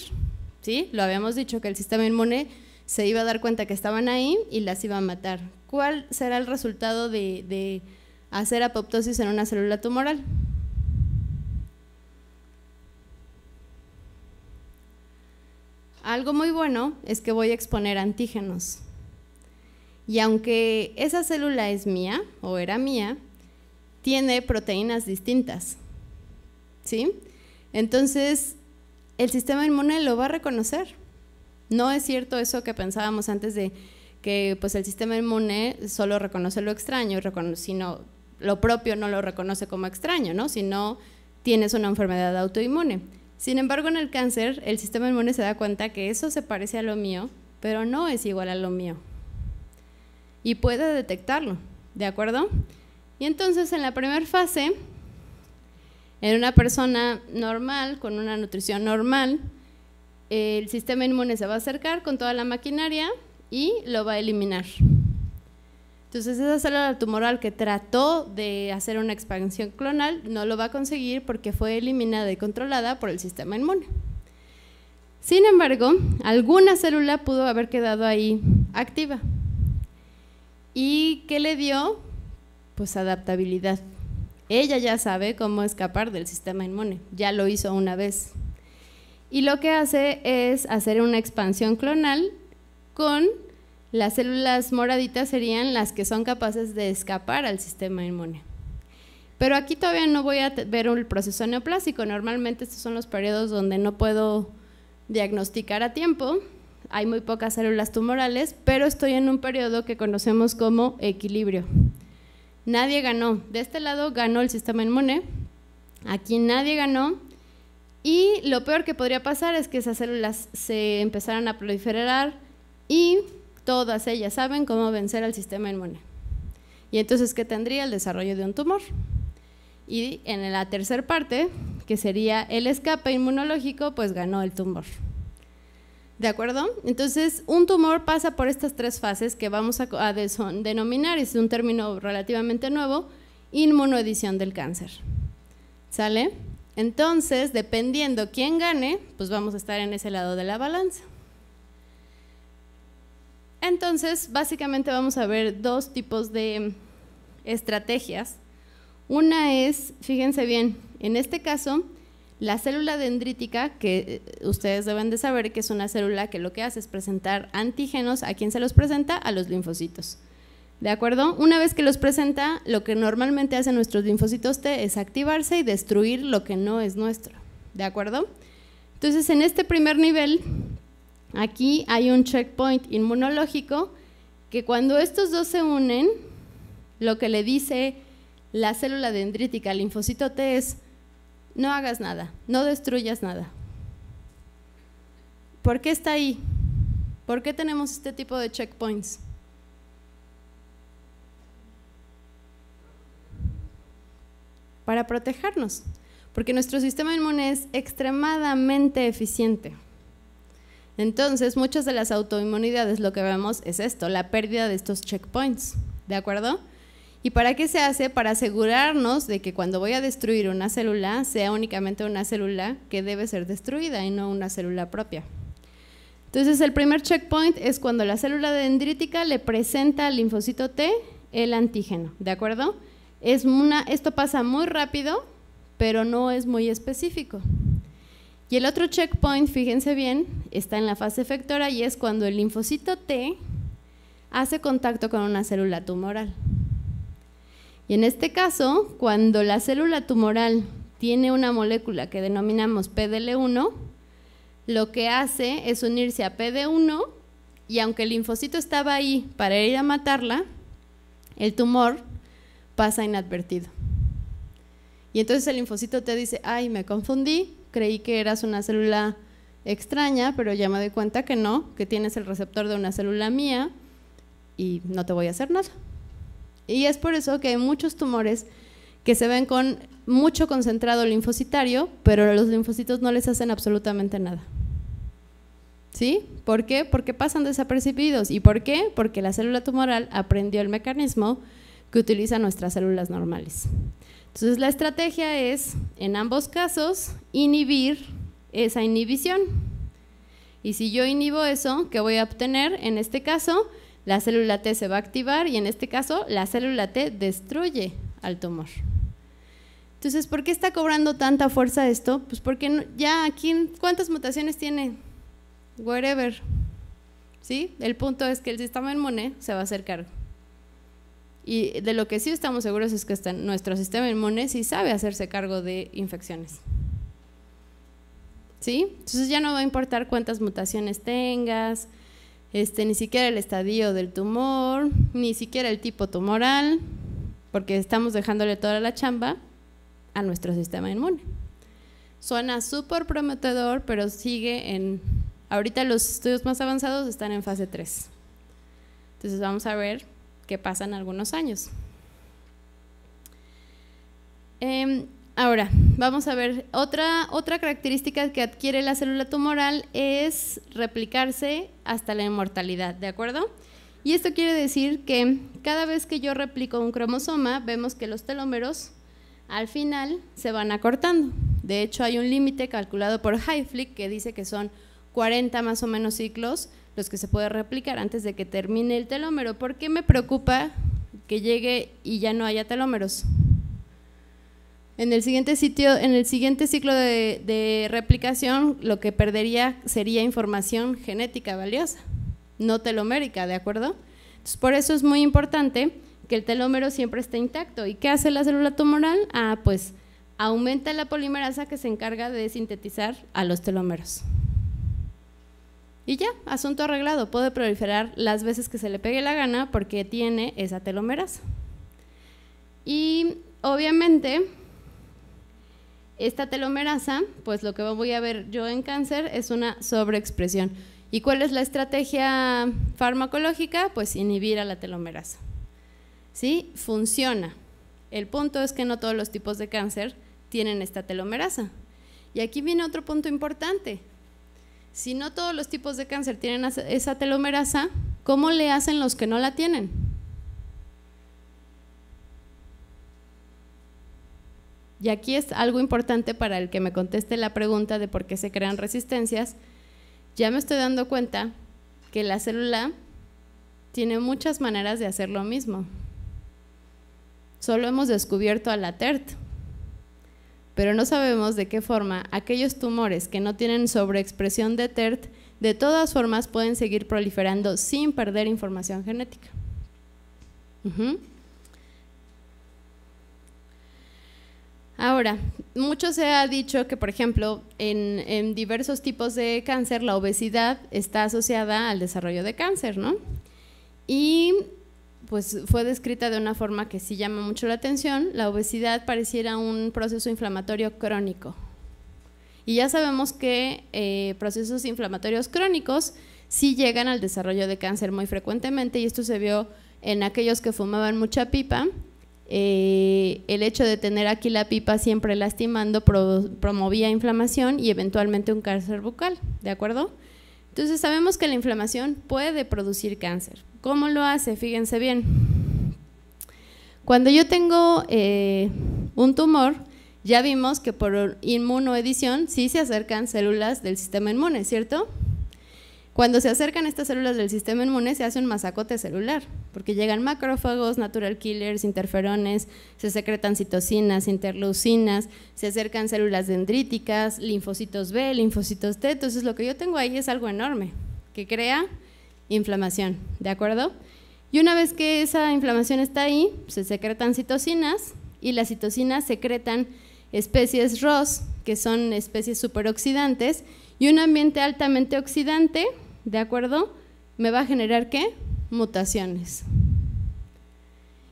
¿sí? Lo habíamos dicho, que el sistema inmune se iba a dar cuenta que estaban ahí y las iba a matar. ¿Cuál será el resultado de hacer apoptosis en una célula tumoral? Algo muy bueno es que voy a exponer antígenos. Y aunque esa célula es mía o era mía, tiene proteínas distintas, ¿sí? Entonces, el sistema inmune lo va a reconocer. No es cierto eso que pensábamos antes de que pues, el sistema inmune solo reconoce lo extraño, sino lo propio no lo reconoce como extraño, ¿no? Si no tienes una enfermedad autoinmune. Sin embargo, en el cáncer, el sistema inmune se da cuenta que eso se parece a lo mío, pero no es igual a lo mío. Y puede detectarlo, ¿de acuerdo? Y entonces, en la primera fase, En una persona normal, con una nutrición normal, el sistema inmune se va a acercar con toda la maquinaria y lo va a eliminar. Entonces esa célula tumoral que trató de hacer una expansión clonal no lo va a conseguir porque fue eliminada y controlada por el sistema inmune. Sin embargo, alguna célula pudo haber quedado ahí activa. ¿Y qué le dio? Pues adaptabilidad. Ella ya sabe cómo escapar del sistema inmune, ya lo hizo una vez. Y lo que hace es hacer una expansión clonal con las células moraditas, serían las que son capaces de escapar al sistema inmune. Pero aquí todavía no voy a ver el proceso neoplásico. Normalmente estos son los periodos donde no puedo diagnosticar a tiempo, hay muy pocas células tumorales, pero estoy en un periodo que conocemos como equilibrio. Nadie ganó, de este lado ganó el sistema inmune, aquí nadie ganó, y lo peor que podría pasar es que esas células se empezaran a proliferar y todas ellas saben cómo vencer al sistema inmune. Y entonces, ¿qué tendría? El desarrollo de un tumor. Y en la tercera parte, que sería el escape inmunológico, pues ganó el tumor. ¿De acuerdo? Entonces, un tumor pasa por estas tres fases que vamos a denominar, es un término relativamente nuevo, inmunoedición del cáncer. ¿Sale? Entonces, dependiendo quién gane, pues vamos a estar en ese lado de la balanza. Entonces, básicamente vamos a ver dos tipos de estrategias. Una es, fíjense bien, en este caso, la célula dendrítica, que ustedes deben de saber que es una célula que lo que hace es presentar antígenos. ¿A quién se los presenta? A los linfocitos. ¿De acuerdo? Una vez que los presenta, lo que normalmente hacen nuestros linfocitos T es activarse y destruir lo que no es nuestro. ¿De acuerdo? Entonces, en este primer nivel, aquí hay un checkpoint inmunológico que cuando estos dos se unen, lo que le dice la célula dendrítica al linfocito T es: no hagas nada, no destruyas nada. ¿Por qué está ahí? ¿Por qué tenemos este tipo de checkpoints? Para protegernos, porque nuestro sistema inmune es extremadamente eficiente. Entonces, muchas de las autoinmunidades lo que vemos es esto, la pérdida de estos checkpoints, ¿de acuerdo? ¿Y para qué se hace? Para asegurarnos de que cuando voy a destruir una célula, sea únicamente una célula que debe ser destruida y no una célula propia. Entonces, el primer checkpoint es cuando la célula dendrítica le presenta al linfocito T el antígeno, ¿de acuerdo? Esto pasa muy rápido, pero no es muy específico. Y el otro checkpoint, fíjense bien, está en la fase efectora y es cuando el linfocito T hace contacto con una célula tumoral. Y en este caso, cuando la célula tumoral tiene una molécula que denominamos PDL1, lo que hace es unirse a PD1 y aunque el linfocito estaba ahí para ir a matarla, el tumor pasa inadvertido. Y entonces el linfocito te dice: ay, me confundí, creí que eras una célula extraña, pero ya me doy cuenta que no, que tienes el receptor de una célula mía y no te voy a hacer nada. Y es por eso que hay muchos tumores que se ven con mucho concentrado linfocitario, pero los linfocitos no les hacen absolutamente nada. ¿Sí? ¿Por qué? Porque pasan desapercibidos. ¿Y por qué? Porque la célula tumoral aprendió el mecanismo que utilizan nuestras células normales. Entonces, la estrategia es, en ambos casos, inhibir esa inhibición. Y si yo inhibo eso, ¿qué voy a obtener? En este caso, la célula T se va a activar y en este caso la célula T destruye al tumor. Entonces, ¿por qué está cobrando tanta fuerza esto? Pues porque ya aquí, ¿cuántas mutaciones tiene? Wherever. ¿Sí? El punto es que el sistema inmune se va a hacer cargo. Y de lo que sí estamos seguros es que nuestro sistema inmune sí sabe hacerse cargo de infecciones. ¿Sí? Entonces ya no va a importar cuántas mutaciones tengas, ni siquiera el estadio del tumor, ni siquiera el tipo tumoral, porque estamos dejándole toda la chamba a nuestro sistema inmune. Suena súper prometedor, pero sigue ahorita los estudios más avanzados están en fase 3. Entonces vamos a ver qué pasa en algunos años. Ahora, vamos a ver, otra característica que adquiere la célula tumoral es replicarse hasta la inmortalidad, ¿de acuerdo? Y esto quiere decir que cada vez que yo replico un cromosoma, vemos que los telómeros al final se van acortando. De hecho, hay un límite calculado por Hayflick que dice que son 40 más o menos ciclos los que se puede replicar antes de que termine el telómero. ¿Por qué me preocupa que llegue y ya no haya telómeros? En el siguiente ciclo de replicación, lo que perdería sería información genética valiosa, no telomérica, ¿de acuerdo? Entonces, por eso es muy importante que el telómero siempre esté intacto. ¿Y qué hace la célula tumoral? Pues aumenta la polimerasa que se encarga de sintetizar a los telómeros. Y ya, asunto arreglado, puede proliferar las veces que se le pegue la gana porque tiene esa telomerasa. Y obviamente esta telomerasa, pues lo que voy a ver yo en cáncer es una sobreexpresión. ¿Y cuál es la estrategia farmacológica? Pues inhibir a la telomerasa. ¿Sí? Funciona. El punto es que no todos los tipos de cáncer tienen esta telomerasa. Y aquí viene otro punto importante. Si no todos los tipos de cáncer tienen esa telomerasa, ¿cómo le hacen los que no la tienen? Y aquí es algo importante para el que me conteste la pregunta de por qué se crean resistencias. Ya me estoy dando cuenta que la célula tiene muchas maneras de hacer lo mismo. Solo hemos descubierto a la TERT, pero no sabemos de qué forma aquellos tumores que no tienen sobreexpresión de TERT de todas formas pueden seguir proliferando sin perder información genética. Ahora, mucho se ha dicho que, por ejemplo, en diversos tipos de cáncer la obesidad está asociada al desarrollo de cáncer, ¿no? Y pues fue descrita de una forma que sí llama mucho la atención. La obesidad pareciera un proceso inflamatorio crónico. Y ya sabemos que procesos inflamatorios crónicos sí llegan al desarrollo de cáncer muy frecuentemente, y esto se vio en aquellos que fumaban mucha pipa. El hecho de tener aquí la pipa siempre lastimando promovía inflamación y eventualmente un cáncer bucal, ¿de acuerdo? Entonces sabemos que la inflamación puede producir cáncer. ¿Cómo lo hace? Fíjense bien. Cuando yo tengo un tumor, ya vimos que por inmunoedición sí se acercan células del sistema inmune, ¿cierto? Cuando se acercan estas células del sistema inmune se hace un masacote celular, porque llegan macrófagos, natural killers, interferones, se secretan citocinas, interleucinas, se acercan células dendríticas, linfocitos B, linfocitos T. Entonces lo que yo tengo ahí es algo enorme, que crea inflamación, ¿de acuerdo? Y una vez que esa inflamación está ahí, se secretan citocinas, y las citocinas secretan especies ROS, que son especies superoxidantes, y un ambiente altamente oxidante, ¿de acuerdo? Me va a generar, ¿qué? Mutaciones.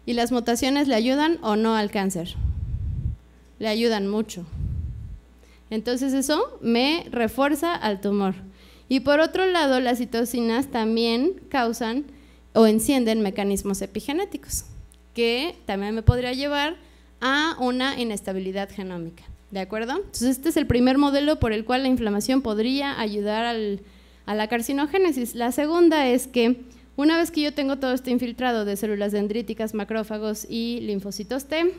¿Y las mutaciones le ayudan o no al cáncer? Le ayudan mucho. Entonces eso me refuerza al tumor. Y por otro lado, las citocinas también causan o encienden mecanismos epigenéticos, que también me podría llevar a una inestabilidad genómica, ¿de acuerdo? Entonces este es el primer modelo por el cual la inflamación podría ayudar a la carcinogénesis. La segunda es que una vez que yo tengo todo este infiltrado de células dendríticas, macrófagos y linfocitos T,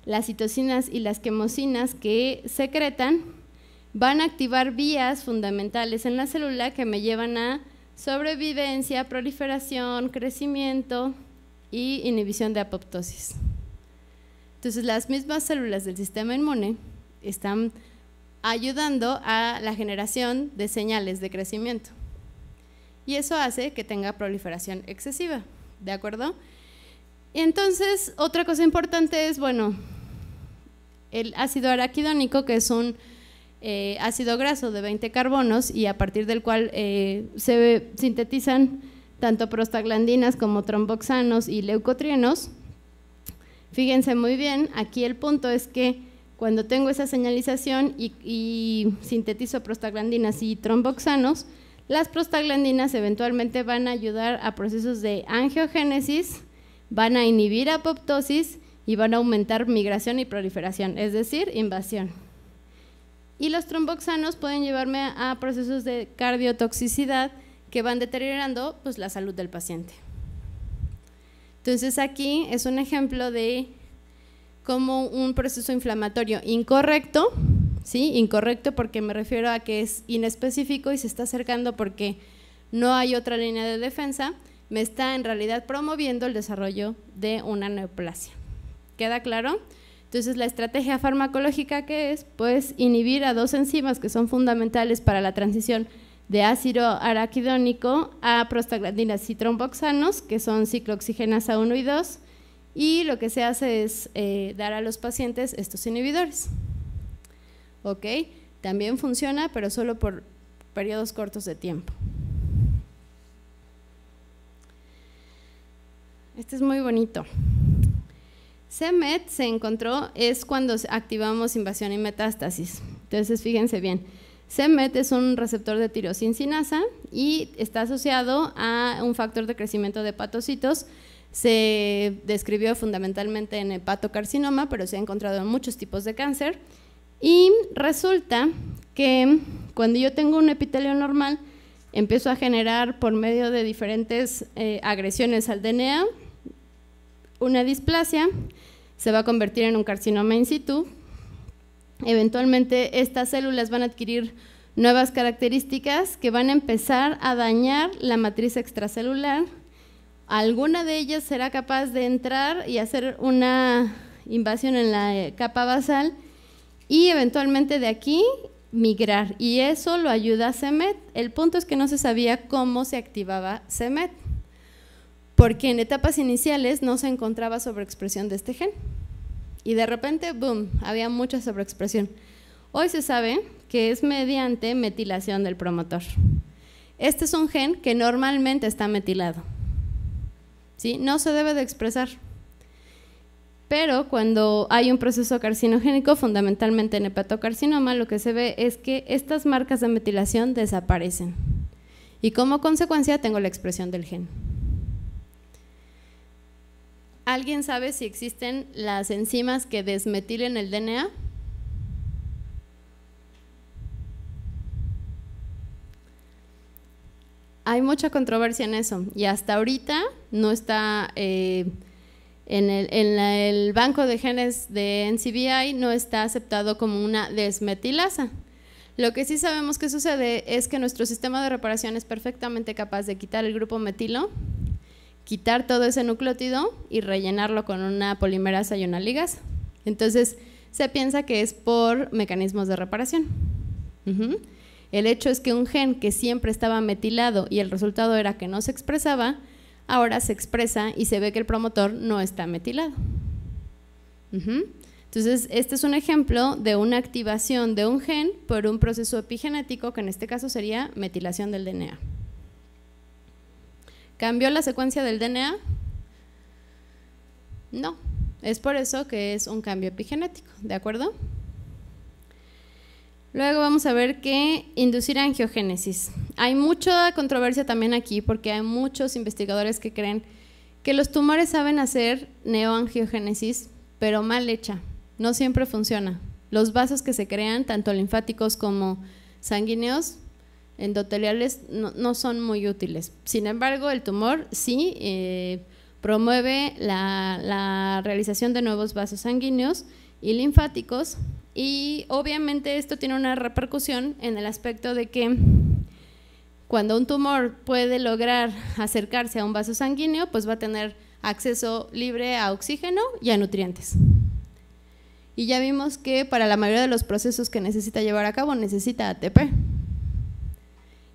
las citocinas y las quemosinas que secretan van a activar vías fundamentales en la célula que me llevan a sobrevivencia, proliferación, crecimiento y inhibición de apoptosis. Entonces las mismas células del sistema inmune están ayudando a la generación de señales de crecimiento, y eso hace que tenga proliferación excesiva, ¿de acuerdo? Entonces otra cosa importante es, bueno, el ácido araquidónico, que es un ácido graso de 20 carbonos y a partir del cual se sintetizan tanto prostaglandinas como tromboxanos y leucotrienos. Fíjense muy bien, aquí el punto es que cuando tengo esa señalización y sintetizo prostaglandinas y tromboxanos, las prostaglandinas eventualmente van a ayudar a procesos de angiogénesis, van a inhibir apoptosis y van a aumentar migración y proliferación, es decir, invasión. Y los tromboxanos pueden llevarme a procesos de cardiotoxicidad que van deteriorando pues, la salud del paciente. Entonces aquí es un ejemplo de cómo un proceso inflamatorio incorrecto, ¿sí? Incorrecto porque me refiero a que es inespecífico y se está acercando porque no hay otra línea de defensa, me está en realidad promoviendo el desarrollo de una neoplasia. ¿Queda claro? Entonces la estrategia farmacológica que es, pues inhibir a dos enzimas que son fundamentales para la transición de ácido araquidónico a prostaglandinas y tromboxanos, que son ciclooxigenasa 1 y 2, y lo que se hace es dar a los pacientes estos inhibidores. ¿Ok? También funciona, pero solo por periodos cortos de tiempo. Este es muy bonito. c-Met se encontró es cuando activamos invasión y metástasis. Entonces, fíjense bien. c-Met es un receptor de tirosincinasa y está asociado a un factor de crecimiento de hepatocitos. Se describió fundamentalmente en hepatocarcinoma, pero se ha encontrado en muchos tipos de cáncer. Y resulta que cuando yo tengo un epitelio normal, empiezo a generar por medio de diferentes agresiones al DNA una displasia, se va a convertir en un carcinoma in situ. Eventualmente estas células van a adquirir nuevas características que van a empezar a dañar la matriz extracelular. Alguna de ellas será capaz de entrar y hacer una invasión en la capa basal y eventualmente de aquí migrar, y eso lo ayuda a c-Met. El punto es que no se sabía cómo se activaba c-Met, porque en etapas iniciales no se encontraba sobreexpresión de este gen y de repente, boom, había mucha sobreexpresión. Hoy se sabe que es mediante metilación del promotor. Este es un gen que normalmente está metilado, ¿sí? No se debe de expresar, pero cuando hay un proceso carcinogénico, fundamentalmente en hepatocarcinoma, lo que se ve es que estas marcas de metilación desaparecen y como consecuencia tengo la expresión del gen. ¿Alguien sabe si existen las enzimas que desmetilen el DNA? Hay mucha controversia en eso y hasta ahorita no está en el banco de genes de NCBI, no está aceptado como una desmetilasa. Lo que sí sabemos que sucede es que nuestro sistema de reparación es perfectamente capaz de quitar el grupo metilo, quitar todo ese nucleótido y rellenarlo con una polimerasa y una ligasa. Entonces se piensa que es por mecanismos de reparación. El hecho es que un gen que siempre estaba metilado y el resultado era que no se expresaba, ahora se expresa y se ve que el promotor no está metilado. Entonces este es un ejemplo de una activación de un gen por un proceso epigenético, que en este caso sería metilación del DNA. ¿Cambió la secuencia del DNA? No, es por eso que es un cambio epigenético, ¿de acuerdo? Luego vamos a ver que inducir angiogénesis. Hay mucha controversia también aquí porque hay muchos investigadores que creen que los tumores saben hacer neoangiogénesis, pero mal hecha, no siempre funciona. Los vasos que se crean, tanto linfáticos como sanguíneos, endoteliales, no son muy útiles. Sin embargo, el tumor sí promueve la realización de nuevos vasos sanguíneos y linfáticos, y obviamente esto tiene una repercusión en el aspecto de que cuando un tumor puede lograr acercarse a un vaso sanguíneo, pues va a tener acceso libre a oxígeno y a nutrientes. Y ya vimos que para la mayoría de los procesos que necesita llevar a cabo necesita ATP.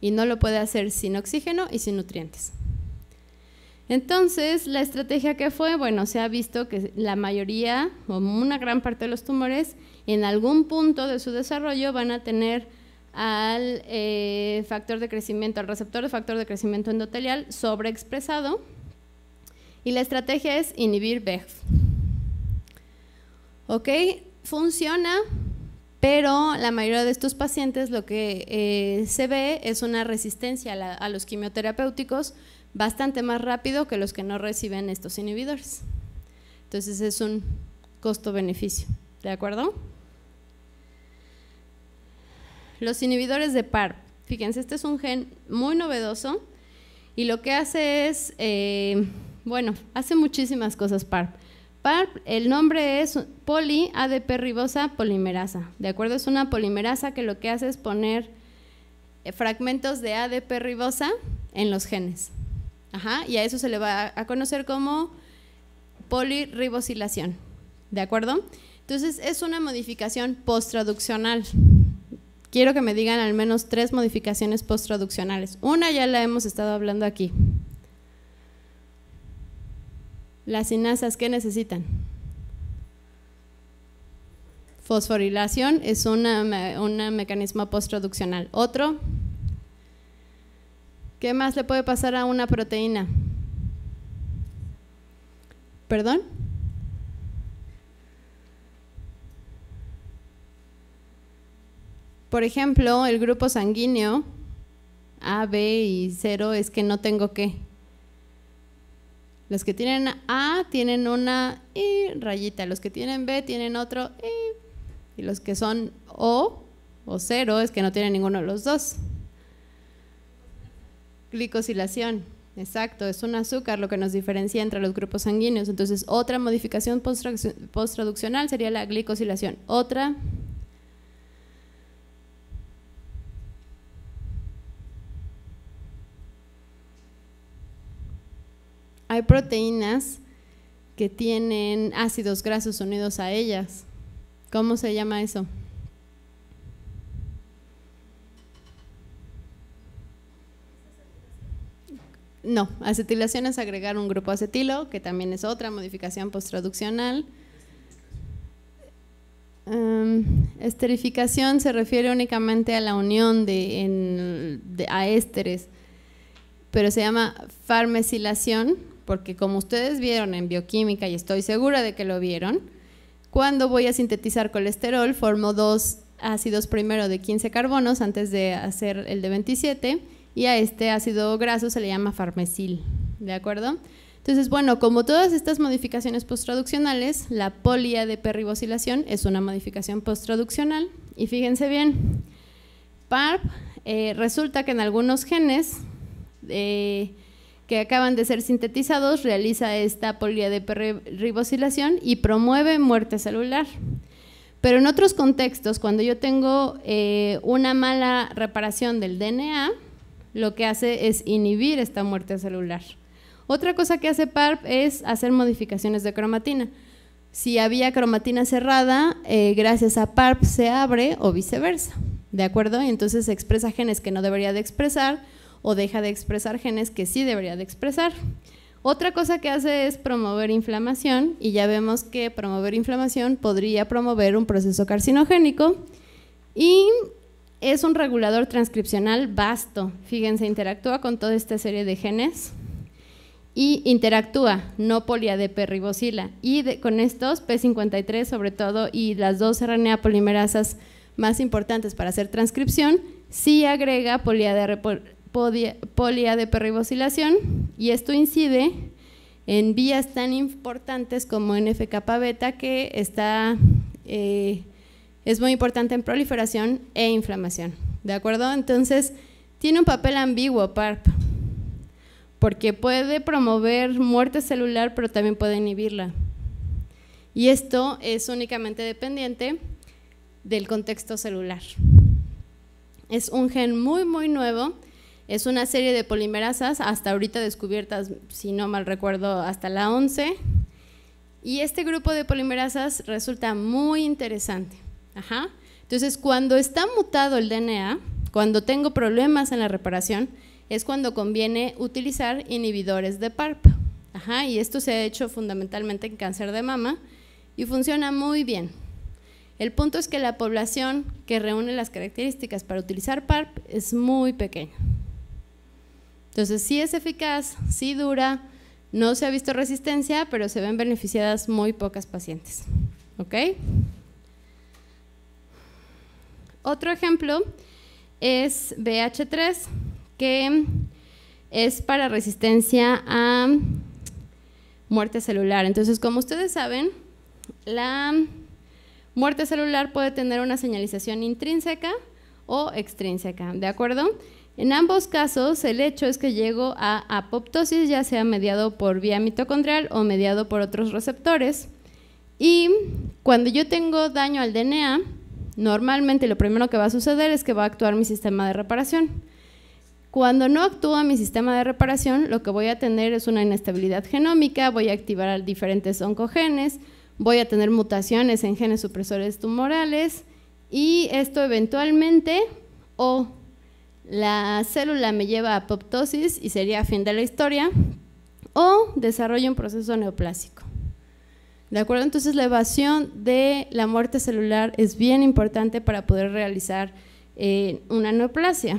Y no lo puede hacer sin oxígeno y sin nutrientes. Entonces, la estrategia que fue, bueno, se ha visto que la mayoría o una gran parte de los tumores en algún punto de su desarrollo van a tener al factor de crecimiento, al receptor de factor de crecimiento endotelial sobreexpresado, y la estrategia es inhibir VEGF. Ok, funciona, pero la mayoría de estos pacientes lo que se ve es una resistencia a los quimioterapéuticos bastante más rápido que los que no reciben estos inhibidores. Entonces es un costo-beneficio, ¿de acuerdo? Los inhibidores de PARP. Fíjense, este es un gen muy novedoso y lo que hace es, bueno, hace muchísimas cosas PARP. PARP, el nombre es poli-ADP ribosa polimerasa, ¿de acuerdo? Es una polimerasa que lo que hace es poner fragmentos de ADP ribosa en los genes. Ajá, y a eso se le va a conocer como polirribosilación, ¿de acuerdo? Entonces es una modificación posttraduccional. Quiero que me digan al menos 3 modificaciones posttraduccionales. Una ya la hemos estado hablando aquí. Las sinasas, ¿qué necesitan? Fosforilación es un mecanismo posttraduccional. Otro, ¿qué más le puede pasar a una proteína? ¿Perdón? Por ejemplo, el grupo sanguíneo A, B y 0 es que no tengo ¿qué? Los que tienen A tienen una I rayita, los que tienen B tienen otro I, y los que son O 0 es que no tienen ninguno de los dos. Glicosilación, exacto, es un azúcar lo que nos diferencia entre los grupos sanguíneos. Entonces, otra modificación posttraduccional sería la glicosilación. Otra, hay proteínas que tienen ácidos grasos unidos a ellas. ¿Cómo se llama eso? No, acetilación es agregar un grupo acetilo, que también es otra modificación posttraduccional. Esterificación se refiere únicamente a la unión de ésteres, pero se llama farmesilación, porque como ustedes vieron en bioquímica, y estoy segura de que lo vieron, cuando voy a sintetizar colesterol, formo 2 ácidos primero de 15 carbonos antes de hacer el de 27, y a este ácido graso se le llama farmesil, ¿de acuerdo? Entonces, bueno, como todas estas modificaciones posttraduccionales, la poli-ADP-ribosilación es una modificación posttraduccional, y fíjense bien, PARP resulta que en algunos genes que acaban de ser sintetizados realiza esta poli-ADP-ribosilación y promueve muerte celular. Pero en otros contextos, cuando yo tengo una mala reparación del DNA, lo que hace es inhibir esta muerte celular. Otra cosa que hace PARP es hacer modificaciones de cromatina. Si había cromatina cerrada, gracias a PARP se abre o viceversa, ¿de acuerdo? Y entonces se expresa genes que no debería de expresar o deja de expresar genes que sí debería de expresar. Otra cosa que hace es promover inflamación, y ya vemos que promover inflamación podría promover un proceso carcinogénico, y es un regulador transcripcional vasto. Fíjense, interactúa con toda esta serie de genes y interactúa, no poli-ADP ribosila, y con estos P53 sobre todo, y las 2 RNA polimerasas más importantes para hacer transcripción, sí agrega poli-ADP ribosilación, y esto incide en vías tan importantes como NF-kappa beta, que es muy importante en proliferación e inflamación, ¿de acuerdo? Entonces, tiene un papel ambiguo PARP, porque puede promover muerte celular, pero también puede inhibirla. Y esto es únicamente dependiente del contexto celular. Es un gen muy, muy nuevo, es una serie de polimerasas, hasta ahorita descubiertas, si no mal recuerdo, hasta la 11, y este grupo de polimerasas resulta muy interesante. Ajá. Entonces, cuando está mutado el DNA, cuando tengo problemas en la reparación, es cuando conviene utilizar inhibidores de PARP. Ajá. Y esto se ha hecho fundamentalmente en cáncer de mama y funciona muy bien. El punto es que la población que reúne las características para utilizar PARP es muy pequeña. Entonces, sí es eficaz, sí dura, no se ha visto resistencia, pero se ven beneficiadas muy pocas pacientes. ¿Ok? Otro ejemplo es BH3, que es para resistencia a muerte celular. Entonces, como ustedes saben, la muerte celular puede tener una señalización intrínseca o extrínseca, ¿de acuerdo? En ambos casos, el hecho es que llego a apoptosis, ya sea mediado por vía mitocondrial o mediado por otros receptores. Y cuando yo tengo daño al DNA, normalmente lo primero que va a suceder es que va a actuar mi sistema de reparación. Cuando no actúa mi sistema de reparación, lo que voy a tener es una inestabilidad genómica, voy a activar diferentes oncogenes, voy a tener mutaciones en genes supresores tumorales y esto eventualmente o la célula me lleva a apoptosis y sería fin de la historia, o desarrollo un proceso neoplásico. ¿De acuerdo? Entonces la evasión de la muerte celular es bien importante para poder realizar una neoplasia.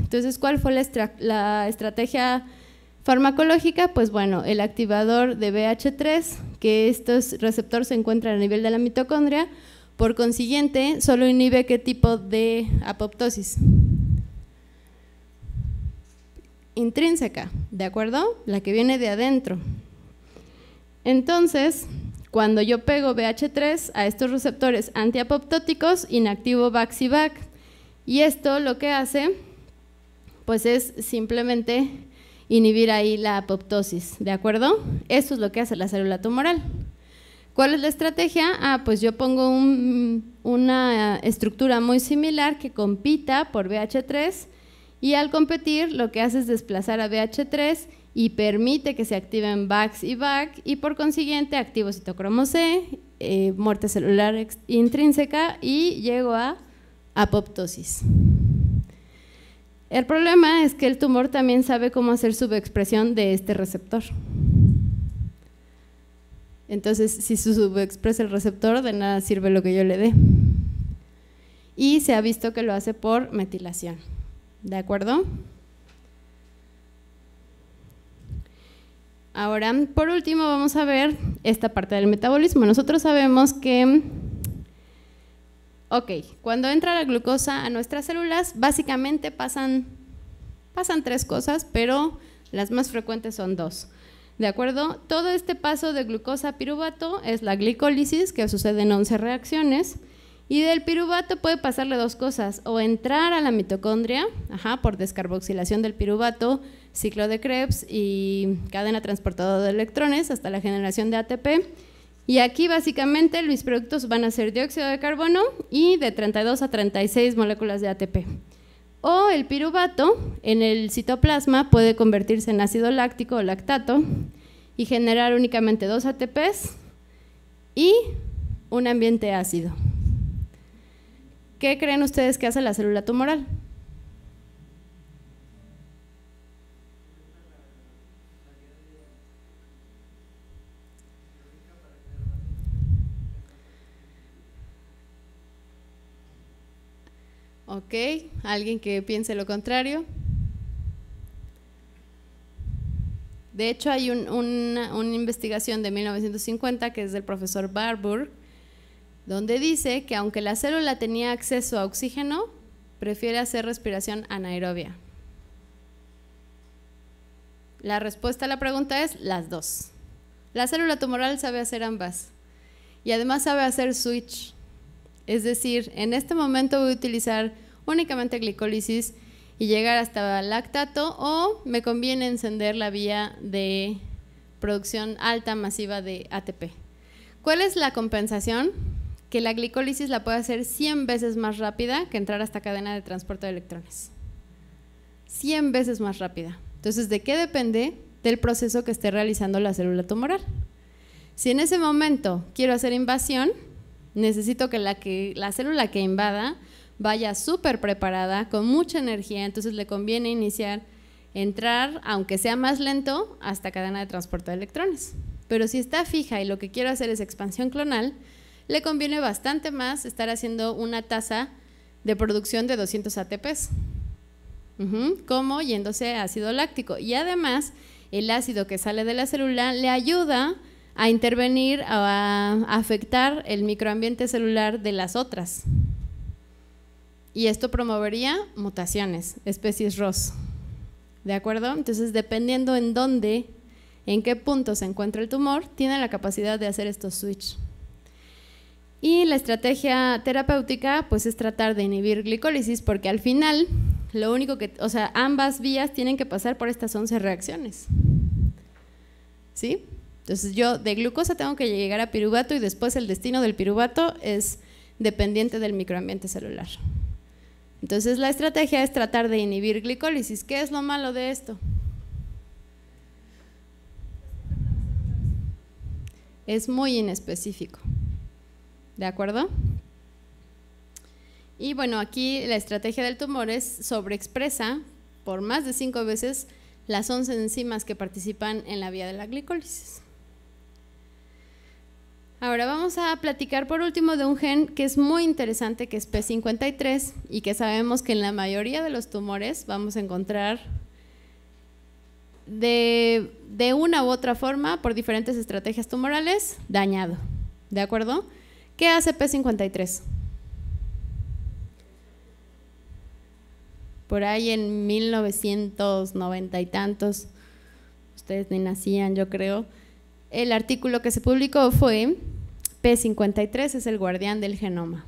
Entonces, ¿cuál fue la estrategia farmacológica? Pues bueno, el activador de BH3, que estos receptores se encuentran a nivel de la mitocondria, por consiguiente, solo inhibe qué tipo de apoptosis. Intrínseca, ¿de acuerdo? La que viene de adentro. Entonces, cuando yo pego BH3 a estos receptores antiapoptóticos, inactivo VAX y VAC. Y esto lo que hace, pues es simplemente inhibir ahí la apoptosis, ¿de acuerdo? Esto es lo que hace la célula tumoral. ¿Cuál es la estrategia? Pues yo pongo una estructura muy similar que compita por BH3 y al competir lo que hace es desplazar a BH3 y permite que se activen VAX y VAC y por consiguiente activo citocromo C, muerte celular intrínseca y llego a apoptosis. El problema es que el tumor también sabe cómo hacer subexpresión de este receptor. Entonces, si se subexpresa el receptor, de nada sirve lo que yo le dé. Y se ha visto que lo hace por metilación. ¿De acuerdo? Ahora, por último, vamos a ver esta parte del metabolismo. Nosotros sabemos que, cuando entra la glucosa a nuestras células, básicamente pasan tres cosas, pero las más frecuentes son dos. ¿De acuerdo? Todo este paso de glucosa a piruvato es la glicólisis, que sucede en 11 reacciones. Y del piruvato puede pasarle dos cosas, o entrar a la mitocondria, por descarboxilación del piruvato, ciclo de Krebs y cadena transportadora de electrones hasta la generación de ATP. Y aquí básicamente los productos van a ser dióxido de carbono y de 32 a 36 moléculas de ATP. O el piruvato en el citoplasma puede convertirse en ácido láctico o lactato y generar únicamente 2 ATPs y un ambiente ácido. ¿Qué creen ustedes que hace la célula tumoral? Ok, ¿alguien que piense lo contrario? De hecho, hay una investigación de 1950 que es del profesor Barbour, donde dice que aunque la célula tenía acceso a oxígeno, prefiere hacer respiración anaerobia. La respuesta a la pregunta es las dos. La célula tumoral sabe hacer ambas y además sabe hacer switch. Es decir, en este momento voy a utilizar únicamente glicólisis y llegar hasta lactato, o me conviene encender la vía de producción alta masiva de ATP. ¿Cuál es la compensación? Que la glicólisis la puede hacer 100 veces más rápida que entrar a esta cadena de transporte de electrones. 100 veces más rápida. Entonces, ¿de qué depende? Del proceso que esté realizando la célula tumoral. Si en ese momento quiero hacer invasión, necesito que la célula que invada vaya súper preparada, con mucha energía, entonces le conviene entrar, aunque sea más lento, hasta cadena de transporte de electrones. Pero si está fija y lo que quiero hacer es expansión clonal, le conviene bastante más estar haciendo una tasa de producción de 200 ATPs, como yéndose a ácido láctico. Y además, el ácido que sale de la célula le ayuda a intervenir, a afectar el microambiente celular de las otras. Y esto promovería mutaciones, especies ROS. ¿De acuerdo? Entonces, dependiendo en dónde en qué punto se encuentra el tumor, tiene la capacidad de hacer estos switch. Y la estrategia terapéutica pues es tratar de inhibir glicólisis, porque al final lo único que, o sea, ambas vías tienen que pasar por estas 11 reacciones. ¿Sí? Entonces yo de glucosa tengo que llegar a piruvato y después el destino del piruvato es dependiente del microambiente celular. Entonces la estrategia es tratar de inhibir glicólisis. ¿Qué es lo malo de esto? Es muy inespecífico. ¿De acuerdo? Y bueno, aquí la estrategia del tumor es sobreexpresa por más de 5 veces las 11 enzimas que participan en la vía de la glicólisis. Ahora vamos a platicar por último de un gen que es muy interesante, que es P53, y que sabemos que en la mayoría de los tumores vamos a encontrar de una u otra forma, por diferentes estrategias tumorales, dañado. ¿De acuerdo? ¿Qué hace P53? Por ahí en 1990 y tantos, ustedes ni nacían, yo creo, el artículo que se publicó fue P53 es el guardián del genoma.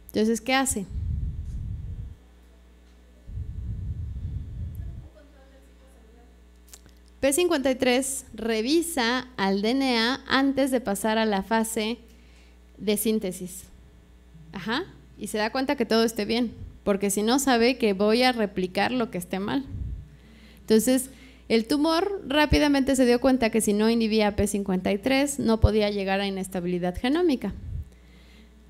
Entonces, ¿qué hace? P53 revisa al DNA antes de pasar a la fase de síntesis. Ajá, y se da cuenta que todo esté bien, porque si no sabe que voy a replicar lo que esté mal. Entonces, el tumor rápidamente se dio cuenta que si no inhibía P53 no podía llegar a inestabilidad genómica.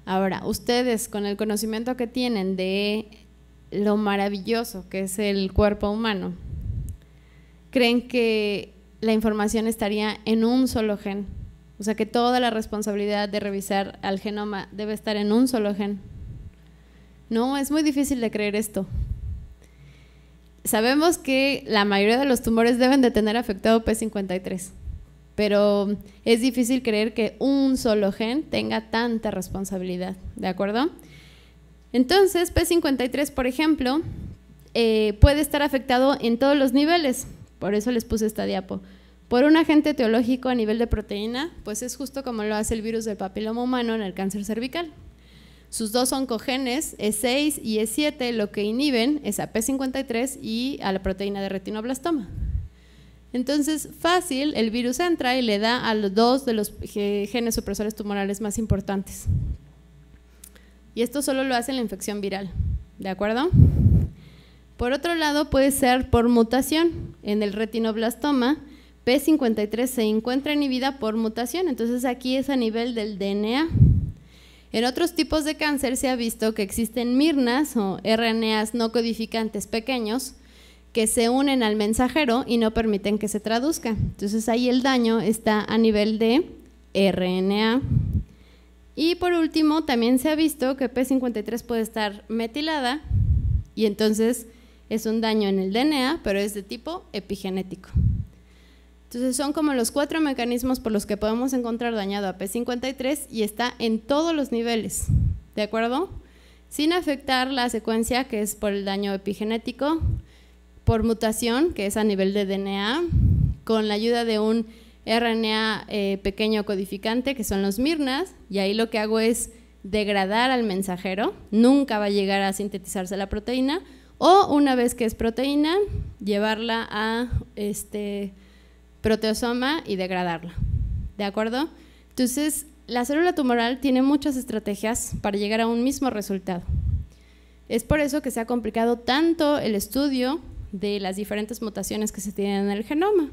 Ahora, ustedes con el conocimiento que tienen de lo maravilloso que es el cuerpo humano, ¿creen que la información estaría en un solo gen? O sea, que toda la responsabilidad de revisar al genoma debe estar en un solo gen. No, es muy difícil de creer esto. Sabemos que la mayoría de los tumores deben de tener afectado P53, pero es difícil creer que un solo gen tenga tanta responsabilidad, ¿de acuerdo? Entonces, P53, por ejemplo, puede estar afectado en todos los niveles, por eso les puse esta diapo. Por un agente etiológico a nivel de proteína, pues es justo como lo hace el virus del papiloma humano en el cáncer cervical. Sus dos oncogenes, E6 y E7, lo que inhiben es a P53 y a la proteína de retinoblastoma. Entonces, fácil, el virus entra y le da a los dos de los genes supresores tumorales más importantes. Y esto solo lo hace en la infección viral, ¿de acuerdo? Por otro lado, puede ser por mutación. En el retinoblastoma, P53 se encuentra inhibida por mutación, entonces aquí es a nivel del DNA. En otros tipos de cáncer se ha visto que existen mirnas o RNAs no codificantes pequeños que se unen al mensajero y no permiten que se traduzca. Entonces ahí el daño está a nivel de RNA. Y por último, también se ha visto que P53 puede estar metilada y entonces es un daño en el DNA, pero es de tipo epigenético. Entonces son como los 4 mecanismos por los que podemos encontrar dañado a P53 y está en todos los niveles, ¿de acuerdo? Sin afectar la secuencia, que es por el daño epigenético, por mutación, que es a nivel de DNA, con la ayuda de un RNA pequeño codificante, que son los mirnas, y ahí lo que hago es degradar al mensajero, nunca va a llegar a sintetizarse la proteína, o una vez que es proteína, llevarla a proteosoma y degradarla, ¿de acuerdo? Entonces, la célula tumoral tiene muchas estrategias para llegar a un mismo resultado. Es por eso que se ha complicado tanto el estudio de las diferentes mutaciones que se tienen en el genoma.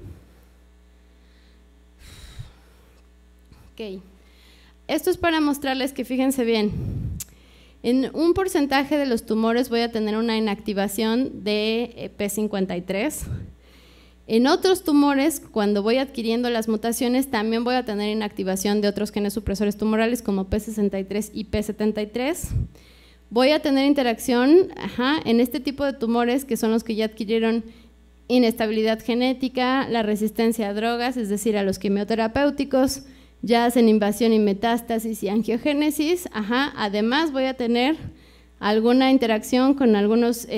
Ok, esto es para mostrarles que fíjense bien, en un porcentaje de los tumores voy a tener una inactivación de P53. En otros tumores, cuando voy adquiriendo las mutaciones, también voy a tener inactivación de otros genes supresores tumorales como P63 y P73. Voy a tener interacción en este tipo de tumores que son los que ya adquirieron inestabilidad genética, la resistencia a drogas, es decir, a los quimioterapéuticos, ya hacen invasión y metástasis y angiogénesis. Además voy a tener alguna interacción con algunos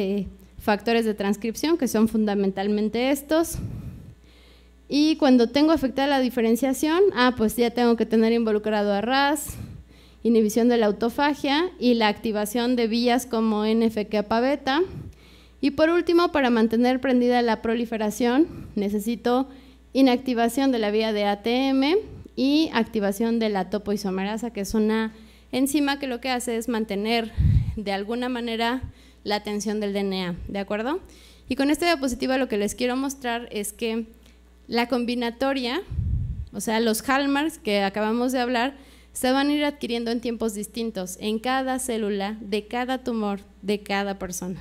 factores de transcripción, que son fundamentalmente estos, Y cuando tengo afectada la diferenciación, pues ya tengo que tener involucrado a RAS, inhibición de la autofagia y la activación de vías como NF-kappa beta. Y por último, para mantener prendida la proliferación, necesito inactivación de la vía de ATM y activación de la topoisomerasa, que es una enzima que lo que hace es mantener de alguna manera la tensión del DNA, ¿de acuerdo? Y con esta diapositiva lo que les quiero mostrar es que la combinatoria, o sea, los hallmarks que acabamos de hablar, se van a ir adquiriendo en tiempos distintos, en cada célula, de cada tumor, de cada persona.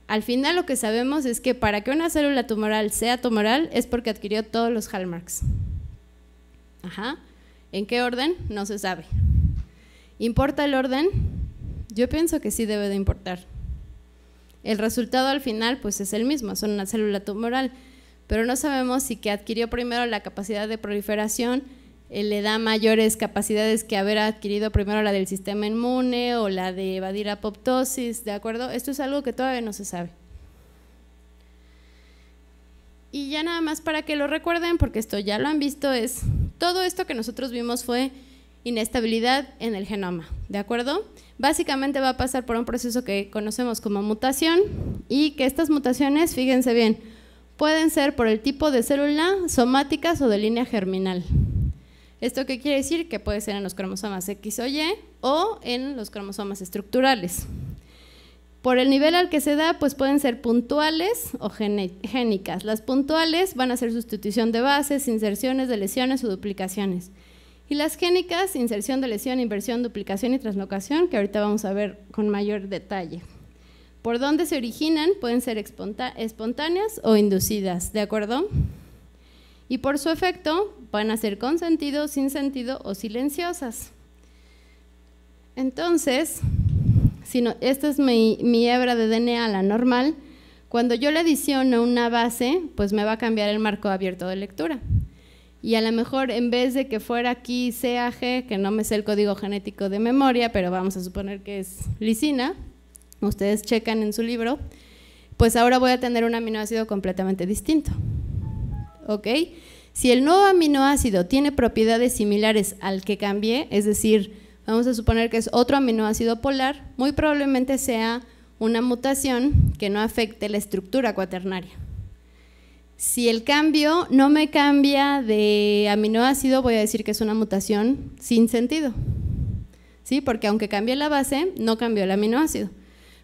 Al final lo que sabemos es que para que una célula tumoral sea tumoral es porque adquirió todos los hallmarks. ¿En qué orden? No se sabe. ¿Importa el orden? Yo pienso que sí debe de importar. El resultado al final pues es el mismo, son una célula tumoral, pero no sabemos si que adquirió primero la capacidad de proliferación le da mayores capacidades que haber adquirido primero la del sistema inmune o la de evadir apoptosis, ¿de acuerdo? Esto es algo que todavía no se sabe. Y ya nada más para que lo recuerden, porque esto ya lo han visto, es todo esto que nosotros vimos fue inestabilidad en el genoma, ¿de acuerdo? Básicamente va a pasar por un proceso que conocemos como mutación y que estas mutaciones, fíjense bien, pueden ser por el tipo de célula, somáticas o de línea germinal. ¿Esto qué quiere decir? Que puede ser en los cromosomas X o Y o en los cromosomas estructurales. Por el nivel al que se da, pues pueden ser puntuales o génicas. Las puntuales van a ser sustitución de bases, inserciones de lesiones o duplicaciones. Y las génicas, inserción de lesión, inversión, duplicación y translocación, que ahorita vamos a ver con mayor detalle. ¿Por dónde se originan? Pueden ser espontáneas o inducidas, ¿de acuerdo? Y por su efecto van a ser con sentido, sin sentido o silenciosas. Entonces, esta es mi hebra de DNA, la normal. Cuando yo le adiciono una base, pues me va a cambiar el marco abierto de lectura. Y a lo mejor en vez de que fuera aquí CAG, que no me sé el código genético de memoria, pero vamos a suponer que es lisina, ustedes checan en su libro, pues ahora voy a tener un aminoácido completamente distinto. ¿Ok? Si el nuevo aminoácido tiene propiedades similares al que cambié, es decir, vamos a suponer que es otro aminoácido polar, muy probablemente sea una mutación que no afecte la estructura cuaternaria. Si el cambio no me cambia de aminoácido, voy a decir que es una mutación sin sentido, ¿sí? Porque aunque cambie la base, no cambió el aminoácido.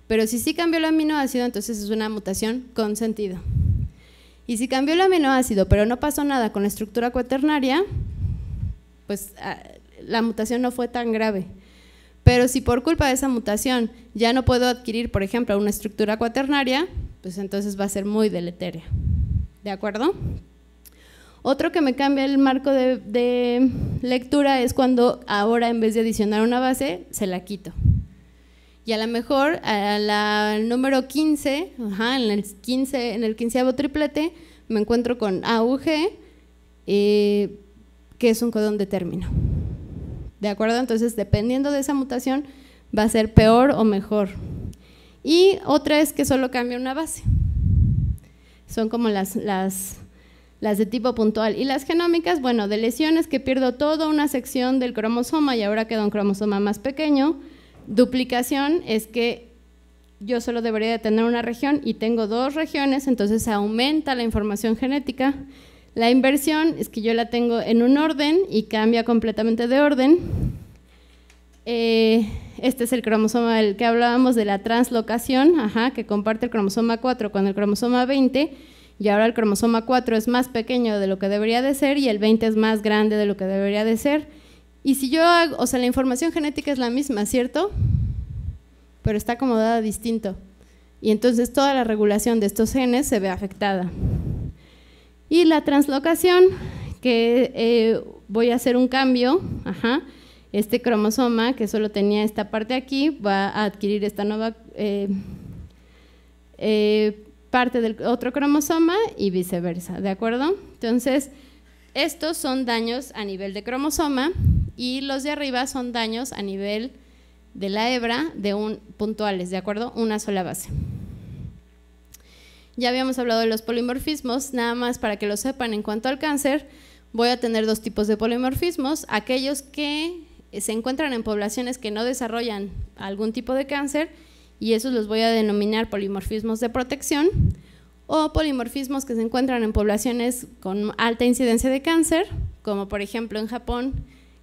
Pero si sí cambió el aminoácido, entonces es una mutación con sentido. Y si cambió el aminoácido, pero no pasó nada con la estructura cuaternaria, pues la mutación no fue tan grave. Pero si por culpa de esa mutación ya no puedo adquirir, por ejemplo, una estructura cuaternaria, pues entonces va a ser muy deletérea. ¿De acuerdo? Otro que me cambia el marco de lectura es cuando ahora en vez de adicionar una base, se la quito. Y a lo mejor al número 15, en el 15avo triplete, me encuentro con AUG, que es un codón de término. ¿De acuerdo? Entonces, dependiendo de esa mutación, va a ser peor o mejor. Y otra es que solo cambia una base. Son como las de tipo puntual. Y las genómicas, bueno, de lesiones que pierdo toda una sección del cromosoma y ahora queda un cromosoma más pequeño. Duplicación es que yo solo debería de tener una región y tengo dos regiones, entonces aumenta la información genética. La inversión es que yo la tengo en un orden y cambia completamente de orden. Este es el cromosoma del que hablábamos de la translocación, que comparte el cromosoma 4 con el cromosoma 20, y ahora el cromosoma 4 es más pequeño de lo que debería de ser y el 20 es más grande de lo que debería de ser. Y si yo hago, o sea, la información genética es la misma, ¿cierto? Pero está acomodada distinto. Y entonces toda la regulación de estos genes se ve afectada. Y la translocación, que voy a hacer un cambio, este cromosoma que solo tenía esta parte aquí, va a adquirir esta nueva parte del otro cromosoma y viceversa, ¿de acuerdo? Entonces, estos son daños a nivel de cromosoma y los de arriba son daños a nivel de la hebra puntuales, ¿de acuerdo? Una sola base. Ya habíamos hablado de los polimorfismos, nada más para que lo sepan. En cuanto al cáncer, voy a tener dos tipos de polimorfismos, aquellos que se encuentran en poblaciones que no desarrollan algún tipo de cáncer, y esos los voy a denominar polimorfismos de protección, o polimorfismos que se encuentran en poblaciones con alta incidencia de cáncer, como por ejemplo en Japón,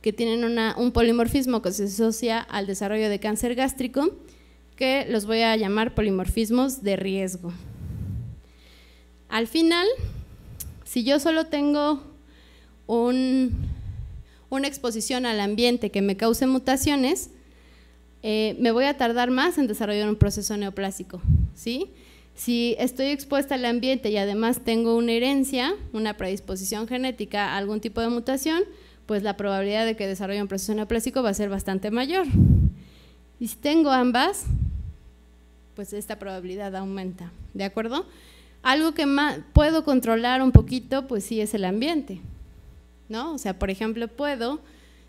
que tienen un polimorfismo que se asocia al desarrollo de cáncer gástrico, que los voy a llamar polimorfismos de riesgo. Al final, si yo solo tengo una exposición al ambiente que me cause mutaciones, me voy a tardar más en desarrollar un proceso neoplásico, ¿sí? Si estoy expuesta al ambiente y además tengo una herencia, una predisposición genética a algún tipo de mutación, pues la probabilidad de que desarrolle un proceso neoplásico va a ser bastante mayor. Y si tengo ambas, pues esta probabilidad aumenta, ¿de acuerdo? Algo que puedo controlar un poquito, pues sí, es el ambiente, ¿no? O sea, por ejemplo, puedo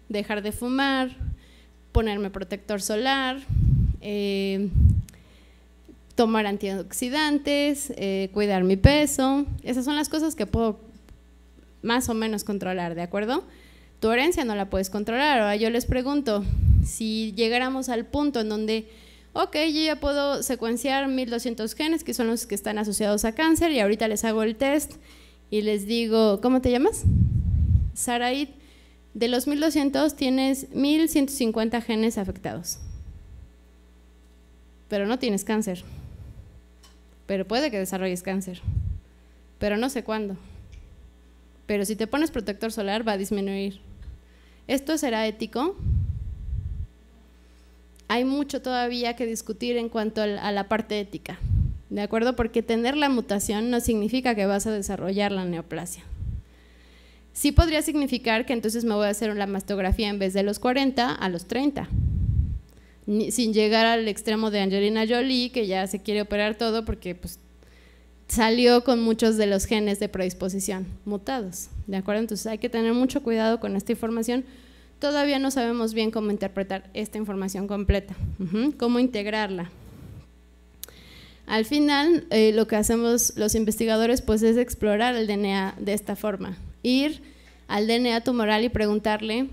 dejar de fumar, ponerme protector solar, tomar antioxidantes, cuidar mi peso. Esas son las cosas que puedo más o menos controlar, ¿de acuerdo? Tu herencia no la puedes controlar. Ahora yo les pregunto, si llegáramos al punto en donde, ok, yo ya puedo secuenciar 1200 genes, que son los que están asociados a cáncer, y ahorita les hago el test y les digo, ¿cómo te llamas? Saraid, de los 1200 tienes 1150 genes afectados, pero no tienes cáncer, pero puede que desarrolles cáncer, pero no sé cuándo, pero si te pones protector solar va a disminuir. ¿Esto será ético? Hay mucho todavía que discutir en cuanto a la parte ética, ¿de acuerdo? Porque tener la mutación no significa que vas a desarrollar la neoplasia. Sí podría significar que entonces me voy a hacer la mastografía en vez de los 40 a los 30, sin llegar al extremo de Angelina Jolie, que ya se quiere operar todo porque pues, salió con muchos de los genes de predisposición mutados, ¿de acuerdo? Entonces hay que tener mucho cuidado con esta información. Todavía no sabemos bien cómo interpretar esta información completa, cómo integrarla. Al final, lo que hacemos los investigadores pues, es explorar el DNA de esta forma, ir al DNA tumoral y preguntarle,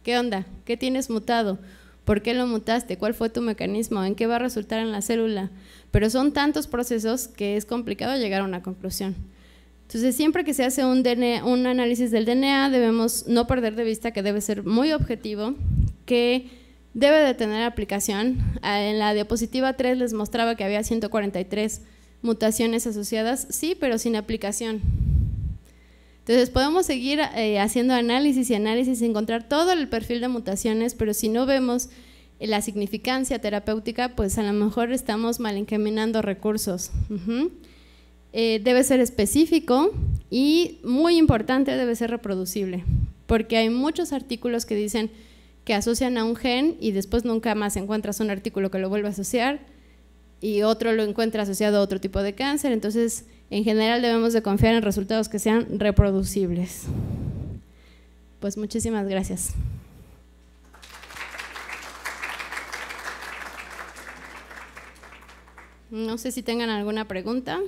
¿qué onda? ¿Qué tienes mutado? ¿Por qué lo mutaste? ¿Cuál fue tu mecanismo? ¿En qué va a resultar en la célula? Pero son tantos procesos que es complicado llegar a una conclusión. Entonces, siempre que se hace un análisis del DNA, debemos no perder de vista que debe ser muy objetivo, que debe de tener aplicación. En la diapositiva 3 les mostraba que había 143 mutaciones asociadas, sí, pero sin aplicación. Entonces, podemos seguir haciendo análisis y análisis y encontrar todo el perfil de mutaciones, pero si no vemos la significancia terapéutica, pues a lo mejor estamos mal encaminando recursos. Debe ser específico y, muy importante, debe ser reproducible, porque hay muchos artículos que dicen que asocian a un gen y después nunca más encuentras un artículo que lo vuelva a asociar y otro lo encuentra asociado a otro tipo de cáncer. Entonces, en general debemos de confiar en resultados que sean reproducibles. Pues muchísimas gracias. No sé si tengan alguna pregunta.